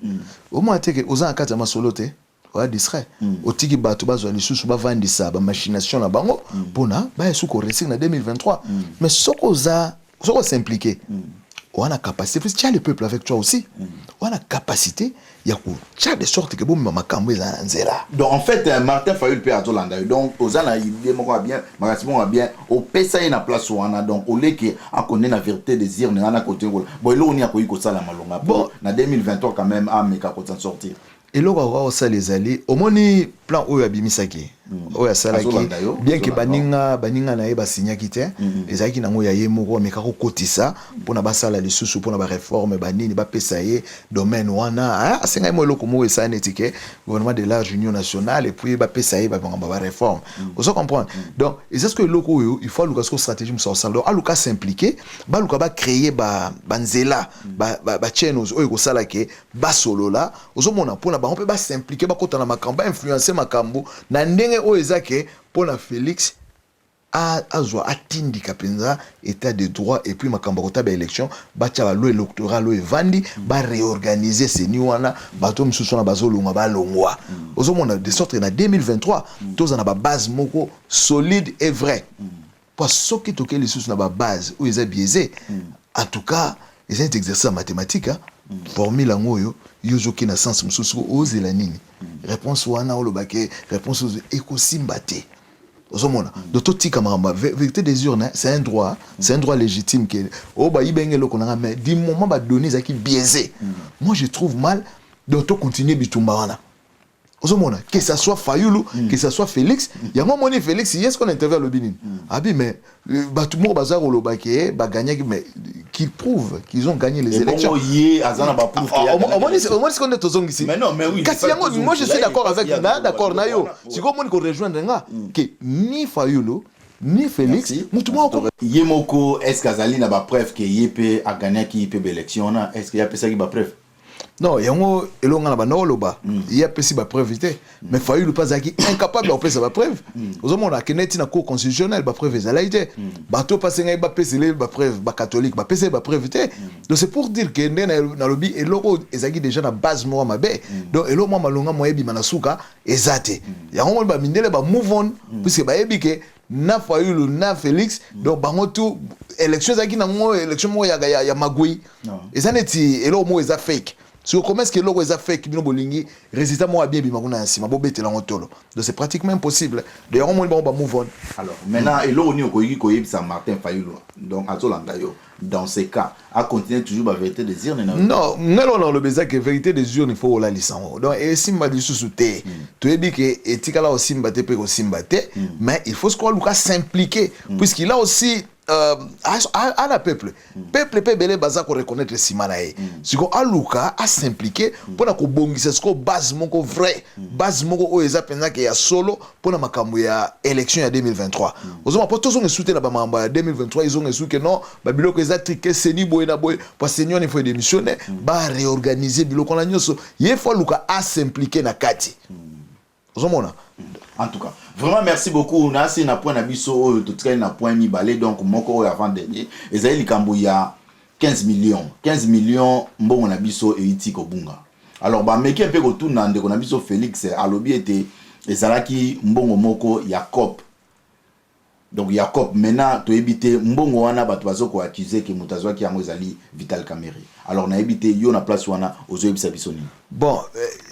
au moins te ke oza akata masolo te wa distrait otiki bato bazwa lisusu bavandisa ba machination na bango pona ba esu ko réussir na 2023 mais soko s'impliquer on a capacité parce que le peuple avec toi aussi on a capacité ya ko tcha de sorte que bon makambo eza nzela donc en fait Martin Fayulu pe atolanda donc ozana idée moko bien magasimo bien au pesa na place wana donc au leke akone na vérité des urnes na côté bon elo ni akoyi ko sala malonga bon na 2023 quand même a meka ko s'en sortir et là on ça les alliés au moni plan oyo abimisaki oyo salaki bien que baninga na eba signaki te ezaki nango ya yemoko meka ko kotisa pona basala lisusu pona ba réforme banini ba pesa ye domaine wana asenga mo eloko mo esane tike gouvernement de la union nationale et puis ba pesa ye ba réforme vous comprenez donc et c'est ce que eloko oyo il faut lukasko stratégie musa sala donc aluka s'impliquer ba luka ba créer ba nzela ba channels oyo ko sala ke ba solo la ozomona pona ba on peut ba s'impliquer ba kota na makambo influencer makambo na ndenge o ezake pona Félix azwa atindika penza état de droit et puis makambo kota ba élection ba tia ba lo électoral lo evandi ba réorganiser seni wana bato misusu na bazolunga ba longwa ozomona de sorte na 2023 toza na ba base moko solide et vrai pour ce qui toke les sous na ba base ou eza biaisé en tout cas ils ont exercice mathématique formule ngoyo yozoki na sens mususu ozela nini réponse wana olobake réponse ekosimbate ozomona doto tika maramba vérité des urnes c'est un droit légitime que o ba ibengelo konanga mais du moment ba donner zaki biaisé moi je trouve mal doto continuer bitumba wana ozomona que ça soit Fayulu que ça soit Félix yango moni Félix est-ce qu'on intervient le binin abi mais batu mo bazaro lobake ba gagner mais qui prouve qu'ils ont gagné les élections. Mais non, mais oui. Moi je suis d'accord avec d'accord Nayo. Si vous voulez rejoindre que ni Fayulu ni Félix, Yemoko est-ce qu'Azali n'a pas preuve que Yépe a gagné qui Yépe élection est-ce qu'il y a pas ça qui ba preuve? Non, yango elonga na banoloba il y a pesi ba preuve té mais Fayulu pas aki incapable de pesa ba preuve ozomona keneti na cour constitutionnelle ba preuve ezalaité bato pasenga ba pesele ba preuve ba catholique ba pesa ba preuve té donc c'est pour dire que na lobby eloko ezaki déjà na base mo mabe donc eloko malonga moyebi manasuka ezate yango ba mindele ba move on puisque ba yebi ke na Fayulu na Félix donc bango tout élection zaki na mo élection mo ya magui ezaneti eloko mo eza fake. Si comment est-ce que l'eau est fait qui bolingi résultat moi bien bimaguna nsima bobete la ngotolo donc c'est pratiquement impossible d'ailleurs on va move on alors maintenant eloko ni okoyiki koyebisa Martin Fayulu donc azolanda yo dans ces cas à continuer toujours la vérité des urnes non le besoin que vérité des urnes il faut la licence donc et simba du sous-té tu es dit que etikala aussi mbaté pe ko simbate mais il faut se croire s'impliquer puisqu'il a aussi à la peuple peut belé baza ko reconnaître simanae siko aluka a s'impliquer pour na ko bongisa siko base moko vrai base moko o eza penza ke ya solo pour na makambo ya élection ya 2023 ozoma po tozo ngesoute na ba mamba ya 2023 ils ont ngesuke non ba biloko eza triqué seni boy na boy parce que il faut démissionner ba réorganiser biloko na nyoso il faut luka a s'impliquer na kati ozomona. En tout cas, vraiment merci beaucoup. On a assez na point nabiso tout train na point mi balé donc moko avant dernier. Ezali likambo ya 15 millions mbongo nabiso e itiko bunga. Alors ba meki pe ko tuna ndeko nabiso Félix alobi était ezalaki mbongo moko ya COP. Donc Jacob maintenant to éviter mbongo wana bato bazoko accuser que mutazwa ki yango ezali Vital Kamerhe. Alors na éviter yo na place wana ozo ebisa bisoni. Bon,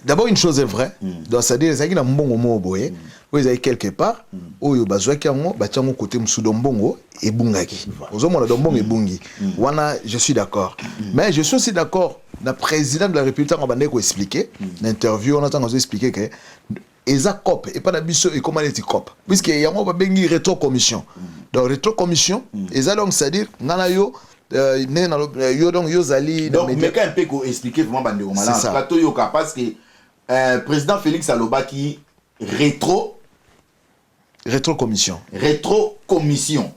d'abord une chose est vraie. Donc ça dire ça ki na mbongo mo boye, vous avez quelque part oyo bazwa ki yango batiango côté msudo mbongo ebungaki. Ozo mona do mbongo ebungi. Wana je suis d'accord. Mais je suis aussi d'accord le président de la République on va expliquer l'interview on attend expliquer que eza cop et pas na biso et comment est cop puisque yango ba bengi rétro commission donc rétro commission eza donc c'est-à-dire ngana yo yo donc yo zali donc mais quand un peu ko expliquer vraiment bande au malin plateau yo ka parce que président Félix Alobaki rétro commission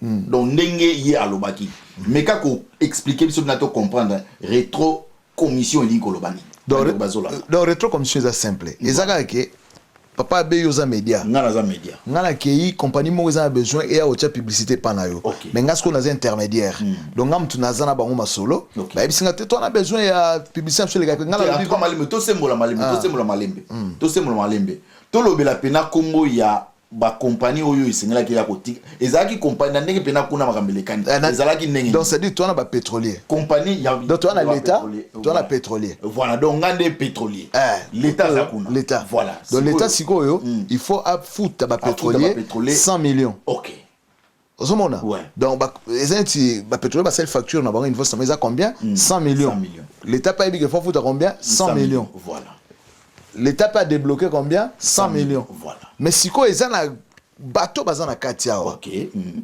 donc ndenge ye Alobaki mais quand ko expliquer biso na to comprendre rétro commission li ko lobani donc rétro commission est simple ezaka ke papa be yoza média ngana kei compagnie mo za besoin et a autre publicité pana yo mais ngas ko na intermédiaire donc ngam tu naza na bango masolo ba bisinga te to na besoin ya publicité sur les gars ngala bi ko malembe to sembola malembe to lobela pena kombo ya ba compagnie oyo isengela ki ya kotika ezaki compagnie ndenge pena kuna makambelekani ezalaki ndenge donc c'est dit toi na ba pétrolier compagnie ya donc toi na l'état toi na pétrolier voilà donc ngande pétrolier l'état za kuna l'état voilà donc l'état sikoyo il faut foutre ba pétrolier 100 millions OK ozomona donc ezenti ba pétrolier ba seule facture na bango une fois ça mais à combien 100 millions l'état paye qu'il faut foutre combien 100 millions voilà l'état peut débloquer combien 100 millions voilà mais si quoi ils ont bateau bazan na katia OK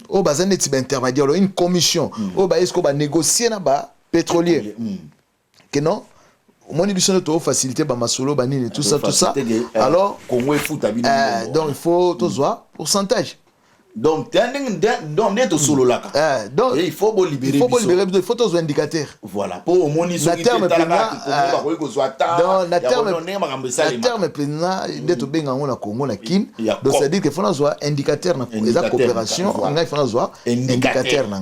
o bazan neti intermédiaire une commission o ba est-ce qu'on va négocier na ba pétrolier que non mon édition de faciliter ba masolo ba nini tout ça alors Congo foot donc il faut tout voir pourcentage donc donc solo là donc il faut libérer il faut tous indicateurs voilà pour au moins na terme pena d'être benga ngona Congo na kin donc ça dit que faut avoir indicateur na coopération on faut avoir indicateur na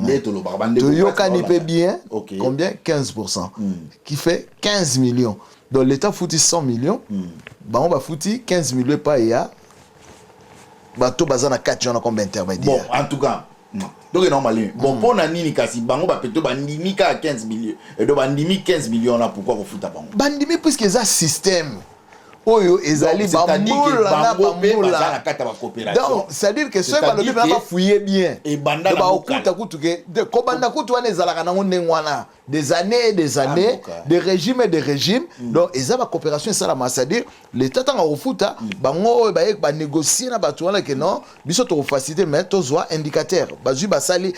to yokani pe bien combien 15% qui fait 15 millions donc l'état fouti 100 millions bah on va fouti 15 millions pas ya bato bazana 4 jours comme intermédiaire bon en tout cas donc normalement bon pour nani kasi bango ba peto bandimi ka 15 millions et donc bandimi 15 millions là pourquoi vous foutez bango bandimi puisque ça système oyo ezali bambola bazana kata ba coopération donc c'est à dire que ceux balobi ba fouiller bien et banda ba okuta kutuke de ko banda kutu wana ezalaka nango ndengwana des années et des années des régimes et des régimes donc ezaba coopération ça la c'est à dire l'état tanga ofuta bango ba négocier na bato wana que non biso to faciliter mais to zwa indicateur bazu basali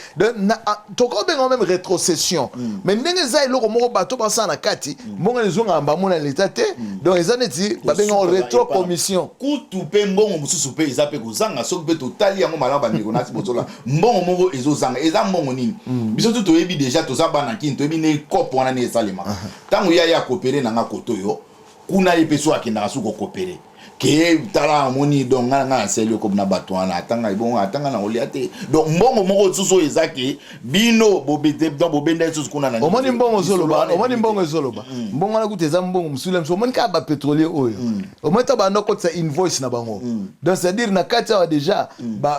to ko benga même rétrocession mais ndenge za eloko moko bato basa na kati mbongo ezonga mbamona l'état te donc ezaneti babenga rétro commission kutu pe mbongo mususu pe ezape kozanga soki pe totali yango malaba ndeko nasi bozola mbongo moko ezozanga eza mbongo nini biso tu toyebi déjà toza bana kini toyebi ne kopo wana ne esalema tango ya coopérer nanga koto yo kuna epeso akenda su ko coopérer ke tala moni donc ngana selo ko na bato wana atanga ibongo atanga na oliate donc mbongo moko susu ezaki bino bobete donc bobenda susu kuna na omoni mbongo zoloba mbongo na kuteza mbongo musule mso omoni ka ba pétrolier oyo omoni ta ba ndoko tsa invoice na bango donc c'est à dire na kati wa déjà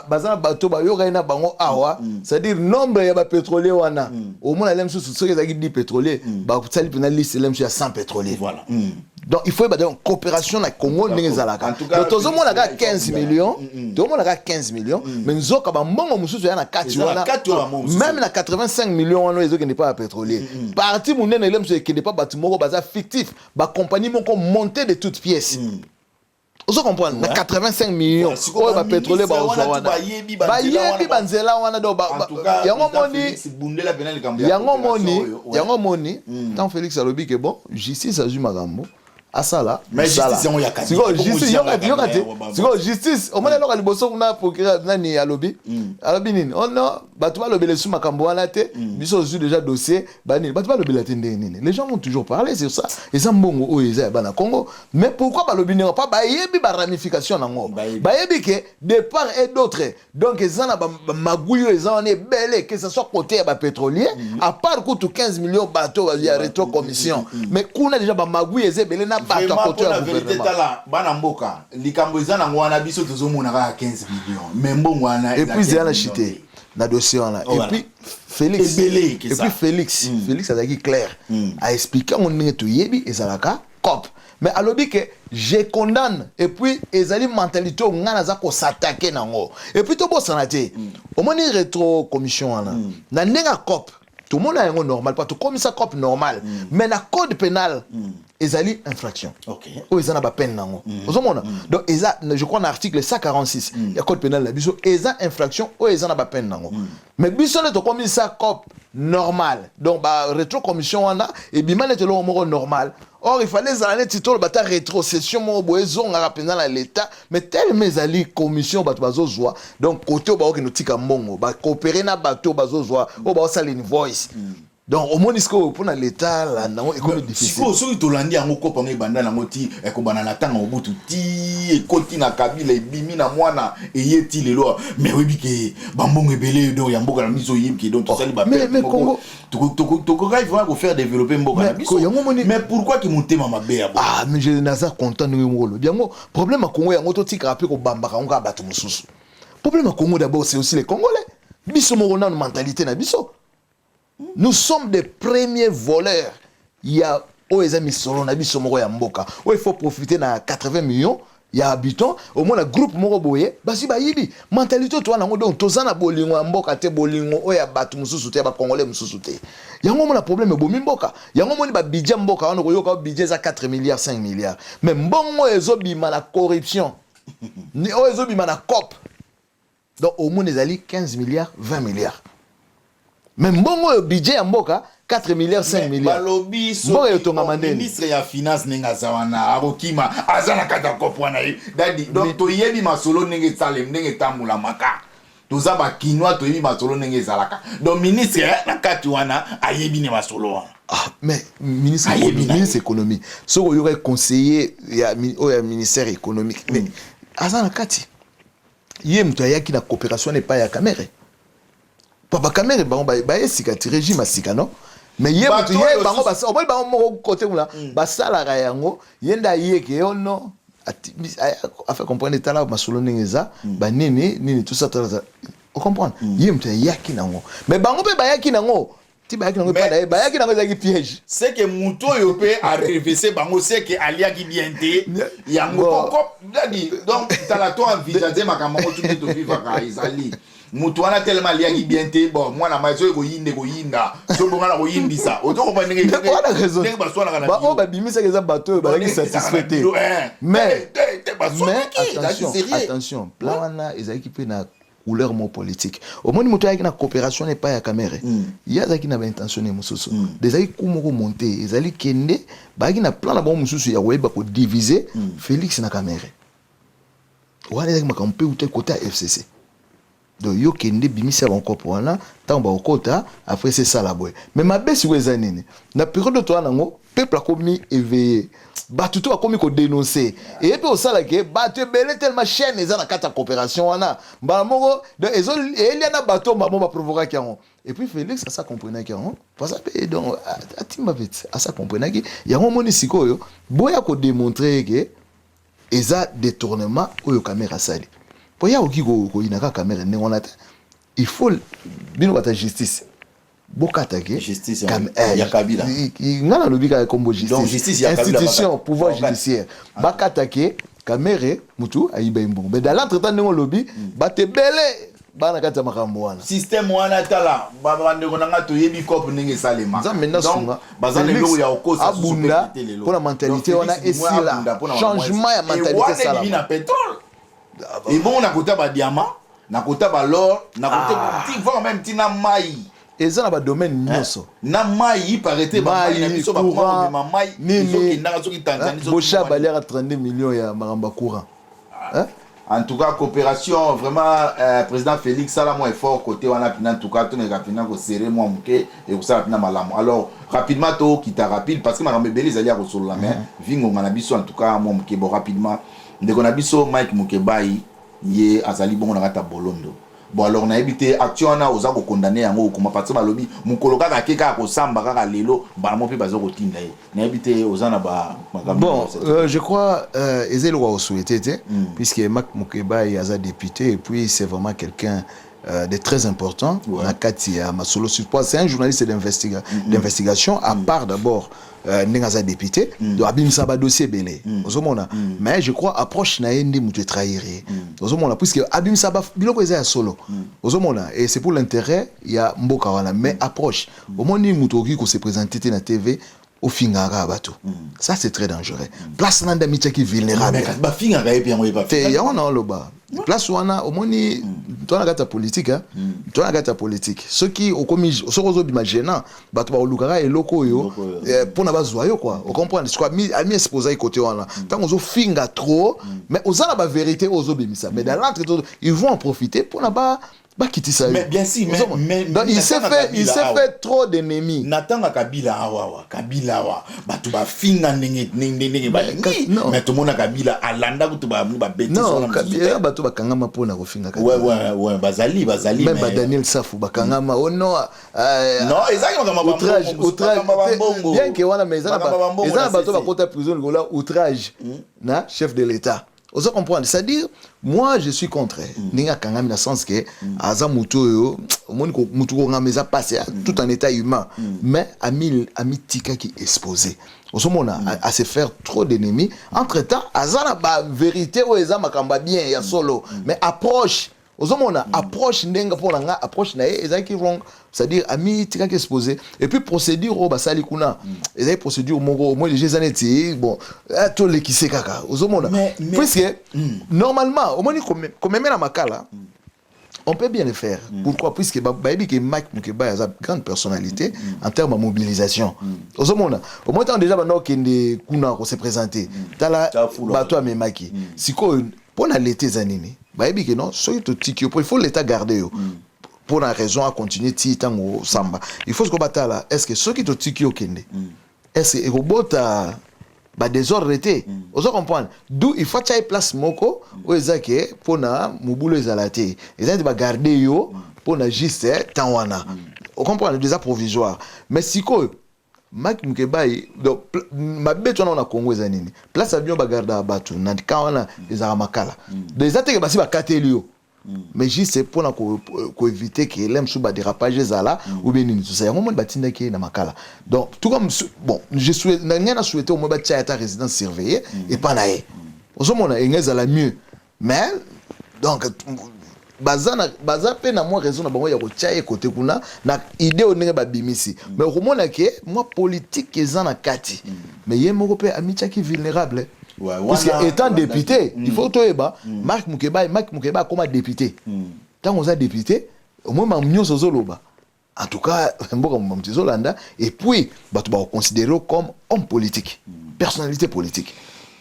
bazana bato ba yoka na bango awa c'est à dire nombre ya ba pétrolier wana omona lemso susu ezaki 10 pétrolier ba tsali pena liste lemso ya 100 pétrolier voilà donc il faut donc coopération na Congo ndenge zalaka donc tozo mona ka 15 millions to mona ka 15 millions mais nzoka ba mbongo mususu ya na kati wana même na 85 millions wana ezo kende pas pétrolier parti munene ele mso kende pas batimoko baza fictif ba compagnie moko monter de toutes pièces ozo comprendre na 85 millions o ba pétrolier ba ozo wana ba yebi banzela wana do yango moni tant Félix alobi que bon justice azui makambo asala mais justice on ya kati justice au moins alors liboso kuna procureur nani alobi nini oh non bato balobele sous makambo wana te biso zu déjà dossier bani bato balobela te nini les gens vont toujours parler sur ça et ça mbongo o eza bana Congo mais pourquoi balobi ne pas bayebi ba ramification nango bayebi que de part et d'autre donc ezana maguyo ezana ne belé que ça soit côté ya ba pétrolier à part coûte 15 millions bateau ya rétro commission mais kuna déjà ba maguyo ezebele na bato à côté ya gouvernement bana mboka likambo ezana ngwana biso tozomona ka 15 millions mais mbongo wana et puis zana chité na dossier wana et puis Félix a dit clair a expliqué on ndenge to yebi ezalaka cop mais alobi que je condamne et puis ezali mentalité ngana za ko s'attaquer nango et puis to bosana te au moins rétro commission wana na ndenga cop tout le monde a un normal pas tout comme ça cop normal mais na code pénal ezali infraction. OK. O ezana ba peine nango. Ozomona. Donc eza je crois dans l'article 146 il y a code pénal la biso eza infraction o ezana ba peine nango. Mais biso ne to comme ça cop normal. Donc ba rétro commission wana et bimane te lo moko normal. Or il fallait zalane titolo bata rétrocession mo boezo ngara pendant l'état mais tellement ezali commission bato bazozwa donc côté ba oki notika mbongo ba coopérer na bato bazozwa o ba sala une voice. Donc au moins pour l'état là non économie difficile. Si vous tolandi yango ko pangai banda na moti e ko bana na tanga obutu ti e koti na kabila e bimi na mwana e yeti lelo mais oui ke bambongo ebele do ya mboka na miso yimki donc to sali ba mais Congo to il faut faire développer mboka na miso. Mais pourquoi ki mutema mabe ya ah mais je naza content nous ngolo bien ngo problème à Congo yango to tika rapé ko bambaka ngo bato mususu. Problème à Congo d'abord c'est aussi les Congolais. Biso mo na mentalité na biso. Nous sommes des premiers voleurs. Il y a Mboka. Il faut profiter de 80 millions. Il y a habitants. Au moins, le groupe Moroboye. Basi Bayibi. Mentalité, toi, donc, Tozana Bolingo, Mboka, Te Bolingo, Oya Batu, Moussouté, Congolais, Moussouté. Il y a un moment, le problème, Mboka. Il y a un moment, le budget Mboka, on a un budget à 4 milliards, 5 milliards. Mais Mbongo, Ezobima, la corruption. Ezobima, la COP. Donc, au moins, les alliés, 15 milliards, 20 milliards. Mais mbongo budget ya mboka 4 milliards 5 milliards. Balobi so ministre ya finance nenga zawana arokima azana kata kopwana dadi donc to yebi masolo nenge salem nenge tamula maka. Toza ba kinwa to yebi masolo nenge zalaka. Donc ministre na kati wana ayebi ne masolo wana. Ah mais ministre économie. So yo conseiller ya ministère économique mais azana kati. Yem to yaki na coopération n'est pas ya caméra. Papa Kamere bango ba esika ti régime asika non mais ye bango ba o bango moko côté là ba sala ga yango yenda yeke ono a fait comprendre tala masolo ningeza ba nini tout ça on comprend ye mtu yaki nango mais bango pe ba yaki nango ti ba yaki nango ba yaki nango za ki piège c'est que muto yo pe a révéler bango c'est que alia ki bien te yango koko donc tala to envisager makambo tout to vivre ka izali mutu wana tellement liaki bien te bon moi na maison ko yinde ko yinda so bonga na ko yindisa oto ko banenge ndenge basona kana ba o ba bimisa keza bato ba ki satisfait mais attention plan wana ezaki pe na couleur mo politique au moins mutu yaki na coopération n'est pas ya caméra ya zaki na intention ne mususu des kumo ko monter ezali kende ba ki na plan na bon mususu ya weba ko diviser Félix na caméra wana ezaki makampe ou côté FCC. Donc yo kende bimisa banko pour tant ba okota après c'est ça la boy mais ma besi wezanini na période de toi nango peuple a commis éveillé batuto a commis ko dénoncer et puis au sala ke batu belé tellement chaîne eza na kata coopération wana ba moko de ezo eliana bato ba ba provoquer kiango et puis Félix ça comprenait kiango parce que donc atimba vite ça comprenait ki yango moni sikoyo boya ko démontrer que eza détournement oyo caméra sali. Pour y avoir qui go inaka caméra il faut bien la justice. Beaucoup attaquer justice ya Kabila. Ngana lobika comme justice institution pouvoir judiciaire. Baka attaquer caméra mutu ayiba mbongo. Mais dans l'entretemps ngo lobby bate belé bana kata makambo wana. Système wana tala babande konanga to yebi cop ndenge salema. Donc bazane lo ya okosa abunda pour la mentalité wana esila. Changement ya mentalité ça là. Et na pétrole. Et bon, on a coûté ba diamant, on a coûté ba l'or, on a coûté voire même tina mai. Et ça na domaine nyoso. Na mai paraît ba mai na biso ba kuma ma mai. Nini na zo ki Tanzanie zo. Bosha balera 32 millions ya maramba courant. Hein? En tout cas coopération vraiment président Félix sala mo effort côté wana pina en tout cas tout ne rapidement ko serrer moi muke et ko sala pina malamu. Alors rapidement to kita rapide parce que maramba beli zali ko sur la main. Vingo ngana biso en tout cas moi muke bon rapidement. Ndeko na biso Mike Mukebai ye azali bongo na kata Bolondo. Bon alors na ebité action na oza ko condamner yango kuma parti ba lobi mukolo kaka keka ko samba kaka lelo ba mo pe bazo ko tinda ye. Na ebité oza na ba bon je crois ezelo wa souhaité puisque Mike Mukebai aza député et puis c'est vraiment quelqu'un de très important na kati ya masolo c'est un journaliste d'investigation à part d'abord n'engaza député donc abimisa ba dossier belé ozomona mais je crois approche na yende mutu trahiré ozomona puisque abimisa ba biloko eza ya solo ozomona et c'est pour l'intérêt ya mboka wana mais approche omoni mutu oki ko se présenter na TV au fingara bateau. Ça c'est très dangereux. Place nanda michaki vulnérable. Mais ba fingara et bien on pas. Te ya on le bas. Place wana au moni toi na politique hein. Toi na politique. Ceux qui au commis ceux qui imaginer bateau ba olukara et loko yo pour na bazwa yo quoi. On comprend ce quoi mi exposer côté wana. Tant on finga trop mais aux la vérité aux obimisa. Mais dans l'entre ils vont en profiter pour na ba quitter ça. Mais bien si mais donc il s'est fait trop d'ennemis. Natanga Kabila awa batu ba finga ndenge ba mais tout monde Kabila alanda kutu ba beti non Kabila batu ba kangama pona ko finga Kabila ouais bazali même ba Daniel Safu ba kangama oh non ezaki kama outrage bien que wana mais ezana batu ba kota prison ngola outrage na chef de l'état. Vous comprenez? C'est-à-dire, moi, je suis contre. Ninga kangami dans le sens que, aza muto meza passé tout en état humain. Mais, ami tika qui est exposé. Vous comprenez? À se faire trop d'ennemis. Entre-temps, aza na ba vérité ou eza makamba bien, ya solo. Mais approche. Vous comprenez? Approche nenga pour nga, approche na eza qui wrong. C'est-à-dire, ami tika qui est exposé. Et puis, procédure au basali kuna. Eza procédure au moins les gens bon, tout les qui c'est kaka. Vous comprenez? Puisque, normalement, au moins, comme même la makala, on peut bien le faire. Pourquoi? Puisque Baby qui Mike Mukeba a une grande personnalité en termes de mobilisation. Au moins, déjà, qui kuna s'est présenté. Tala bateau à Memaki. Si quoi, pour l'été zanini, Baby qui non, soit il faut l'état garder. Pour la raison à continuer titango samba. Il faut se combattre là. Est-ce que ceux qui te tiki au kende, est-ce que les robots ba désordre été, vous comprenez? D'où il faut chaque place moko où ezake pour na mubulo ezalate. Ezali ba garder yo pour na juste tanwana. Vous comprenez déjà provisoire. Mais si quoi Mak Mukebai donc ma bête on a Congo ezanini. Place avion ba garder batu na kawana ezara makala. Des attaques ba si ba katelio. Mais juste c'est pour éviter que l'aime sous bas dérapage là ou bien tout ça. Il y a un moment batinda qui est dans makala. Donc tout comme bon, je souhaite n'a souhaité au moins bâtir à ta résidence surveillée et pas naé. Au moment là, il y a la mieux. Mais donc baza pe na moi raison na bango ya ko tia côté kuna na idée on n'est pas bimisi. Mais au moment là que moi politique ezana na kati. Mais yé moko pe amicha qui vulnérable. Parce que étant député, il faut tout eba. Marc Mukeba comme député. Quand on a député, au moins mamnyo sozoloba. En tout cas, mboka mamti zolanda et puis batu ba considéré comme homme politique, personnalité politique.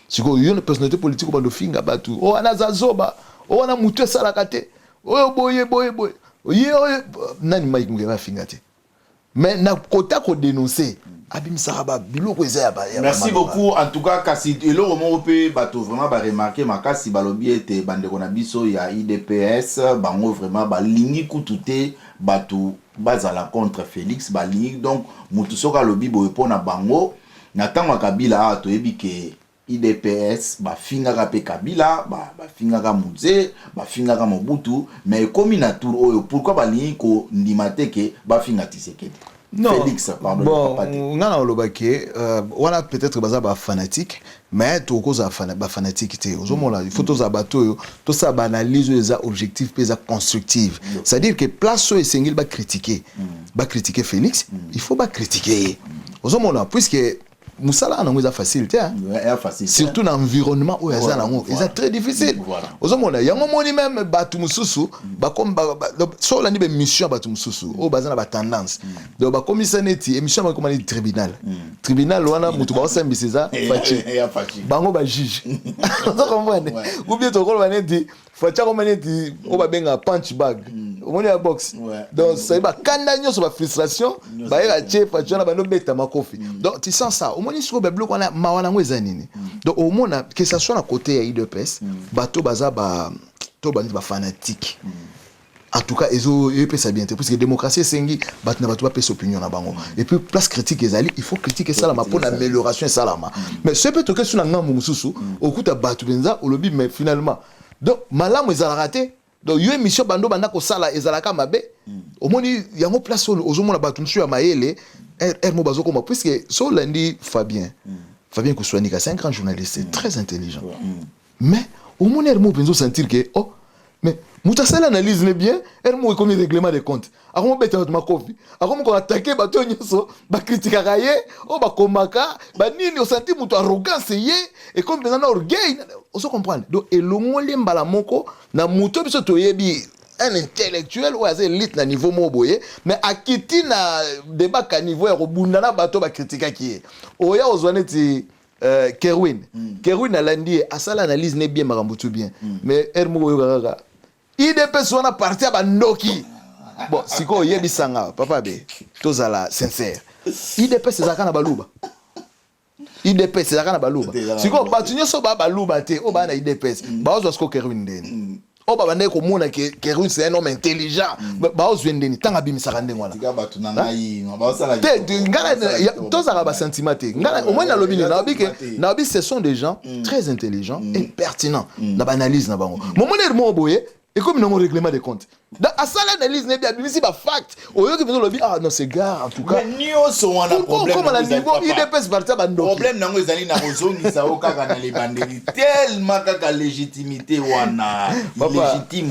Si ko une personnalité politique ba do finga batu. Oh anaza zoba, oh ana mutu salakate. Oh boye. Oye nani Mike Mukeba fingate. Mais na kota ko dénoncer. Merci beaucoup. En tout cas, kasi elo romo pe bato vraiment ba remarquer makasi balobi ete bande kona biso ya IDPS bango vraiment ba lingi kutute bato bazala contre Félix ba lingi donc mutu soka lobi boye pona bango na tango Kabila to yebi ke IDPS ba finga ka pe Kabila ba finga ka Muze ba finga ka Mobutu mais comme na tour oyo pourquoi ba lingi ko ndimate ke ba finga Tshisekedi. Non, Félix, pardon. Bon, on a on peut-être bazaba fanatique, mais tout cause fanatique té. Au moment là, il faut tous abattre, tout ça analyse les objectifs, les constructifs. C'est-à-dire que place et singil ba critiquer Félix, il faut pas critiquer. Au moment là, puisque Moussala n'a pas facilité, surtout dans l'environnement où c'est très difficile. Aux hommes, il y a un moment même Batu Moussousou, comme sur la mission Batu Moussousou, au bazar la tendance. Donc, la commission neti émission comme un tribunal. Tribunal, on a Moutou Bassam Bisseza, Bango ba juge. Vous comprenez? Ou bien ton rôle va dit, faut que on dit, on va bien un punch bag. On est à boxe. Donc, ça va canagner sur la frustration, bah il a chef, tu as un bête à ma coffee. Donc, tu sens ça. Au moins, il se trouve bloc on a mawana mwezanini. Donc, au moins, que ça soit à côté à IDPS, bateau baza ba to ba fanatique. En tout cas, ils peuvent ça bien parce que la démocratie c'est ngi bato na bato ba pesa opinion na bango. Et puis place critique ezali, il faut critiquer ça là pour l'amélioration ça là. Mais ce peut toquer sur la ngambo mususu, au coup ta bato benza au lobby mais finalement. Donc, malamu ezala raté. Donc, il y a une mission bando banda ko sala ezalaka mabe. Au moins, il y a une place au zomo la bato monsieur Maele, mo bazo koma puisque so lundi Fabien Koussouanika, c'est un grand journaliste, c'est très intelligent. Mais au moins il mo penso sentir que oh mais Moutasala analyse les biens, elle m'a commis règlement des comptes. Avant bête ma copie. Avant qu'on attaquer bateau nyoso, ba critique raye, o ba komaka, ba nini o senti muto arrogance yé et comme besoin orgueil, on se comprend. Donc et le ngolé mbala moko na muto biso toyebi un intellectuel ou assez élite na niveau moboye, mais akiti na débat ka niveau ya robunda na bateau ba critique qui. Oya ozwaneti Kerwin. Kerwin a lundi à ça l'analyse n'est bien marambutu bien. Mais Hermo Yogaga. IDPS on a parti à Bandoki. Bon, si quoi yebi sanga, papa be, tozala sincère. IDPS c'est zakana baluba. IDPS c'est zakana baluba. Si quoi batunyo so ba baluba te, o ba na IDPS. Ba ozo sko Kerwin ndeni. O ba bande ko mona ke Kerwin c'est un homme intelligent. Ba ozo ndeni tanga bimisaka ndeni wala. Tika batu na ngai, ba osala. Te ngala tozala ba sentiment te. Ngala au moins na lobby na bi ke na bi ce sont des gens très intelligents et pertinents. Na ba analyse na bango. Moment mo boye. Et comme nous avons règlement des comptes. À ça, l'analyse n'est bien, mais c'est pas fact. Au lieu de venir le dire, ah non, c'est gars, en tout cas. Mais nous sommes un problème. Comme à niveau, il dépasse par ça, le problème, c'est que les gens qui sont les bandits, tellement que légitimité, légitime,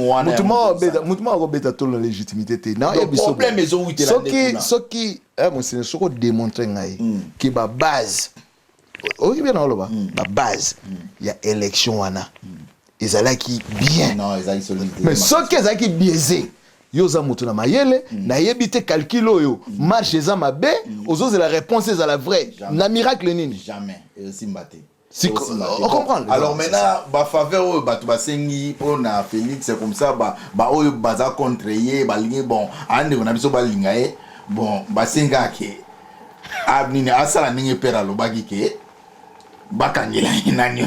Moutouma a tout la légitimité. Le problème, c'est où ce qui, c'est ce qu'on démontre, qui est la base. La base, il y a élection, ils allaient qui bien. Non, ils allaient solide. Mais ce qu'ils allaient qui biaisé. Yoza mutuna mayele na yebite calculo yo marche za mabe ozo la réponse est à la vraie na miracle nini jamais et aussi mbaté on comprend alors maintenant ba faveur ba to ba sengi on a Félix c'est comme ça ba oyo baza contrer ba ligne bon ande on a biso ba linga bon ba senga ke abnini asala ninge pera lo bagi ke bakangela inani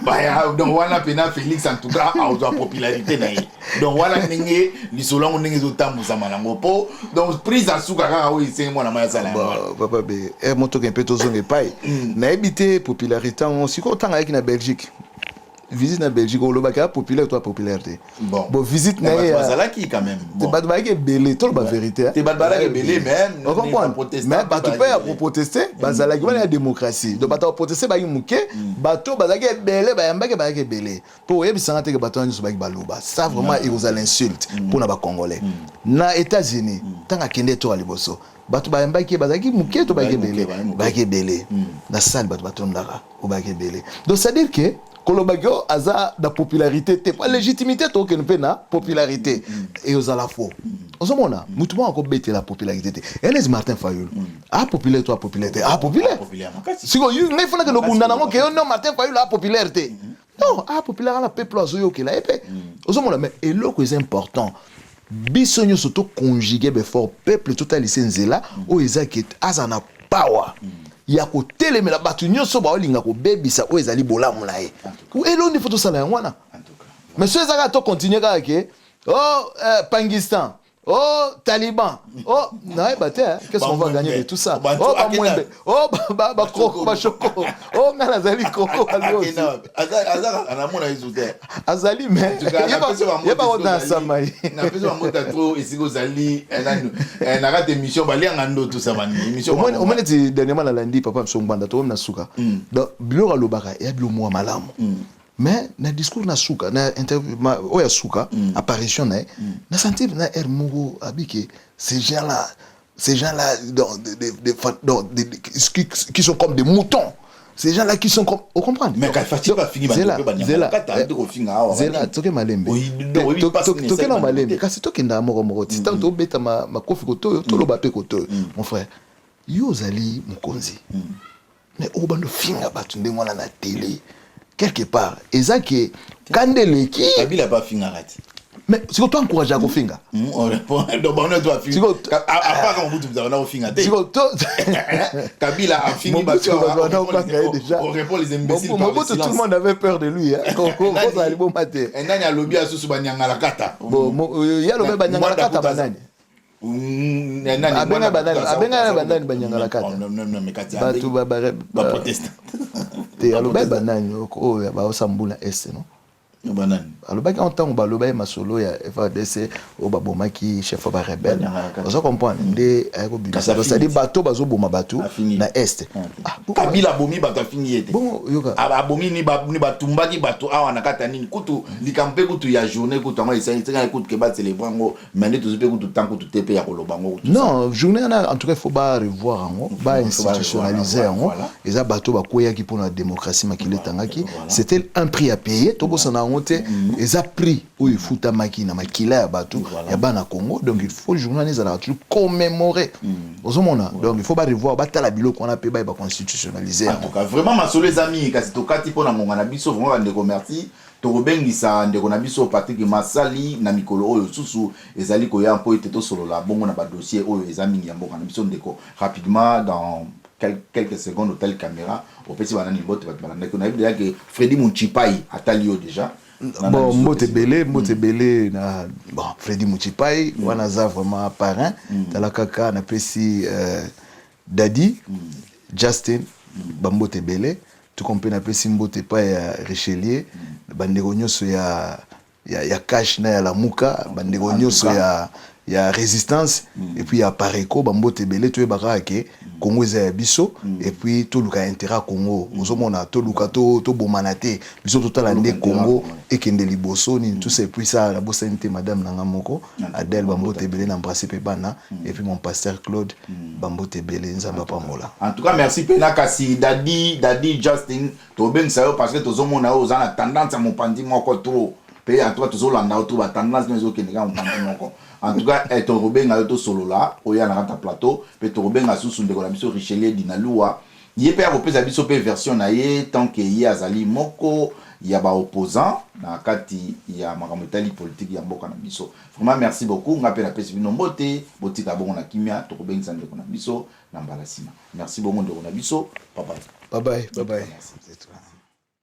baya donc wana pena Félix en tout cas a la popularité na donc wana ninge lisolongo ninge zo tambuza malango po donc prise à suka kaka o isengi mwana maya sala papa be moto ke peto zonge pai na ebité popularité on siko tanga na Belgique visite na Belgique au lobaka populaire toi popularité bon visite na bazala qui quand même te badba ke belé tout la vérité te badba ke belé même on comprend mais bato pas à protester bazala ki la démocratie donc bato protester ba muke bato bazala ke belé ba yamba ke belé pour yebisanga te ke bato nyo ba ki baloba ça vraiment il vous a l'insulte pour na ba congolais na États-Unis tanga kende to aliboso bato ba yamba ki bazala ki muke to ba ke belé na salle bato ndaka o ba ke belé donc ça veut dire que Kolobagio aza da popularité te pas légitimité to que nous na popularité et aux à la fois on mona mutumo encore bête la popularité te Ernest Martin Fayulu a populaire toi popularité a populaire si ko you ngai fona que no bunda na que non Martin Fayulu a popularité non a populaire la peuple azoyo que la épée on mona mais et lo que c'est important bisonyo surtout conjuguer be fort peuple total licenze là o ezaki azana power ya ko telemela batu nyonso ba olinga ko bebisa o ezali bolamu na ye elo ndi foto sala ngwana mais ce ezaka to continuer ka ke Pakistan Taliban na bate qu'est-ce qu'on va gagner de tout ça Bamwembe Kroko Bachoko ngala zali Kroko ana mona izute azali mais yeba on dans samai na peso mota trop isiko zali na rate émission bali ngando tout ça mani émission au moins dernièrement la lundi papa msongbanda to na suka donc bilo alobaka ya bilo mo malamu mais na discours na suka na interview oya suka apparition na sentir na Hermogo abike ces gens là qui sont comme des moutons. Ces gens-là qui sont comme... Vous comprenez? Mais quand il va finir, Zela, toke malembe. Toke na malembe. Kasi toke na moro. Si tant to beta ma kofi koto, to lo bape koto. Mon frère, yo zali mukonzi. Mais au bando finga batu nde mwana na télé. Quelque part, ezaki kandele ki Kabila pas finga rati. Mais si tu encourages à finga. On répond donc on doit finga. À part quand vous vous avez finga. Kabila a fini parce on répond les imbéciles par le silence. Tout le monde avait peur de lui hein. Comment ça bon matin. Et nani a lobby à sous banyanga la kata. Bon, il y a lobby banyanga la kata banani. Abenga banani banyanga la kata. Non mais kati. Batu ba proteste. Te lobby banani o ba osambula est non. banani alobaki en temps baloba masolo ya FARDC o babomaki chef ba rebelle ozo comprendre nde ayako bimisa c'est-à-dire bato bazoboma bato na est Kabila bomi bato afini yete bon yoka abomi ni batumbaki bato awa na kata nini kutu likampe kutu ya journée kutu ngo isa kutu ke ba célébrer ngo mais tout pe kutu tant kutu tepe ya koloba ngo non journée en tout cas faut pas revoir ngo ba institutionnaliser ngo eza bato bakoyaki pour la démocratie makile tangaki c'était un prix à payer tobosana ngo te eza prix où il faut tamaki na makila ya bato ya bana Congo donc il faut journée za toujours commémorer ozomona donc il faut pas revoir batala biloko on a pe ba constitutionnaliser en tout cas vraiment masolo les amis kasi tokati pona monga na biso vraiment ndeko merci tokobengisa ndeko na biso Patrick Masali na mikolo oyo susu ezali ko ya mpo ete to solo la bongo na ba dossier oyo ezami ya mboka na biso ndeko rapidement dans quelques secondes au tel caméra au petit banani bote bat banana ko na bible que Freddy Muchipai atalio déjà bon mbote belé na bon Freddy Muchipai wana za vraiment parrain talakaka na pesi Daddy Justin bambote belé tout compte na pesi mbote pa ya Richelieu bandeko nyonso ya cash na ya lamuka bandeko nyonso ya résistance et puis ya pareko bambote belé to ebaka ke Congo eza ya biso et puis to luka intérêt Congo ozomona to luka to bomanate biso totala nde Congo ekende liboso ni tout c'est puis ça la bosante madame nanga moko Adèle bambote belé na embrasser pe bana et puis mon pasteur Claude bambote belé nzamba pambola en tout cas merci pena kasi Daddy Justin to ben ça parce que tozomona ozana tendance à mon pandi moko trop pe en tout cas tozolanda to ba tendance nezo keneka mon pandi moko en tout cas to robenga to solo là oya na ta plateau pe to robenga susu ndeko na biso Richelieu Dinaluwa ye pe apesa biso pe version na ye tant que ye azali moko ya ba opposant na kati ya makamotali politique ya mboka na biso vraiment merci beaucoup nga pe na pesi bino mbote botika bongo na kimia to robenga ndeko na biso na mbalasima merci bongo ndeko na biso bye bye bye bye merci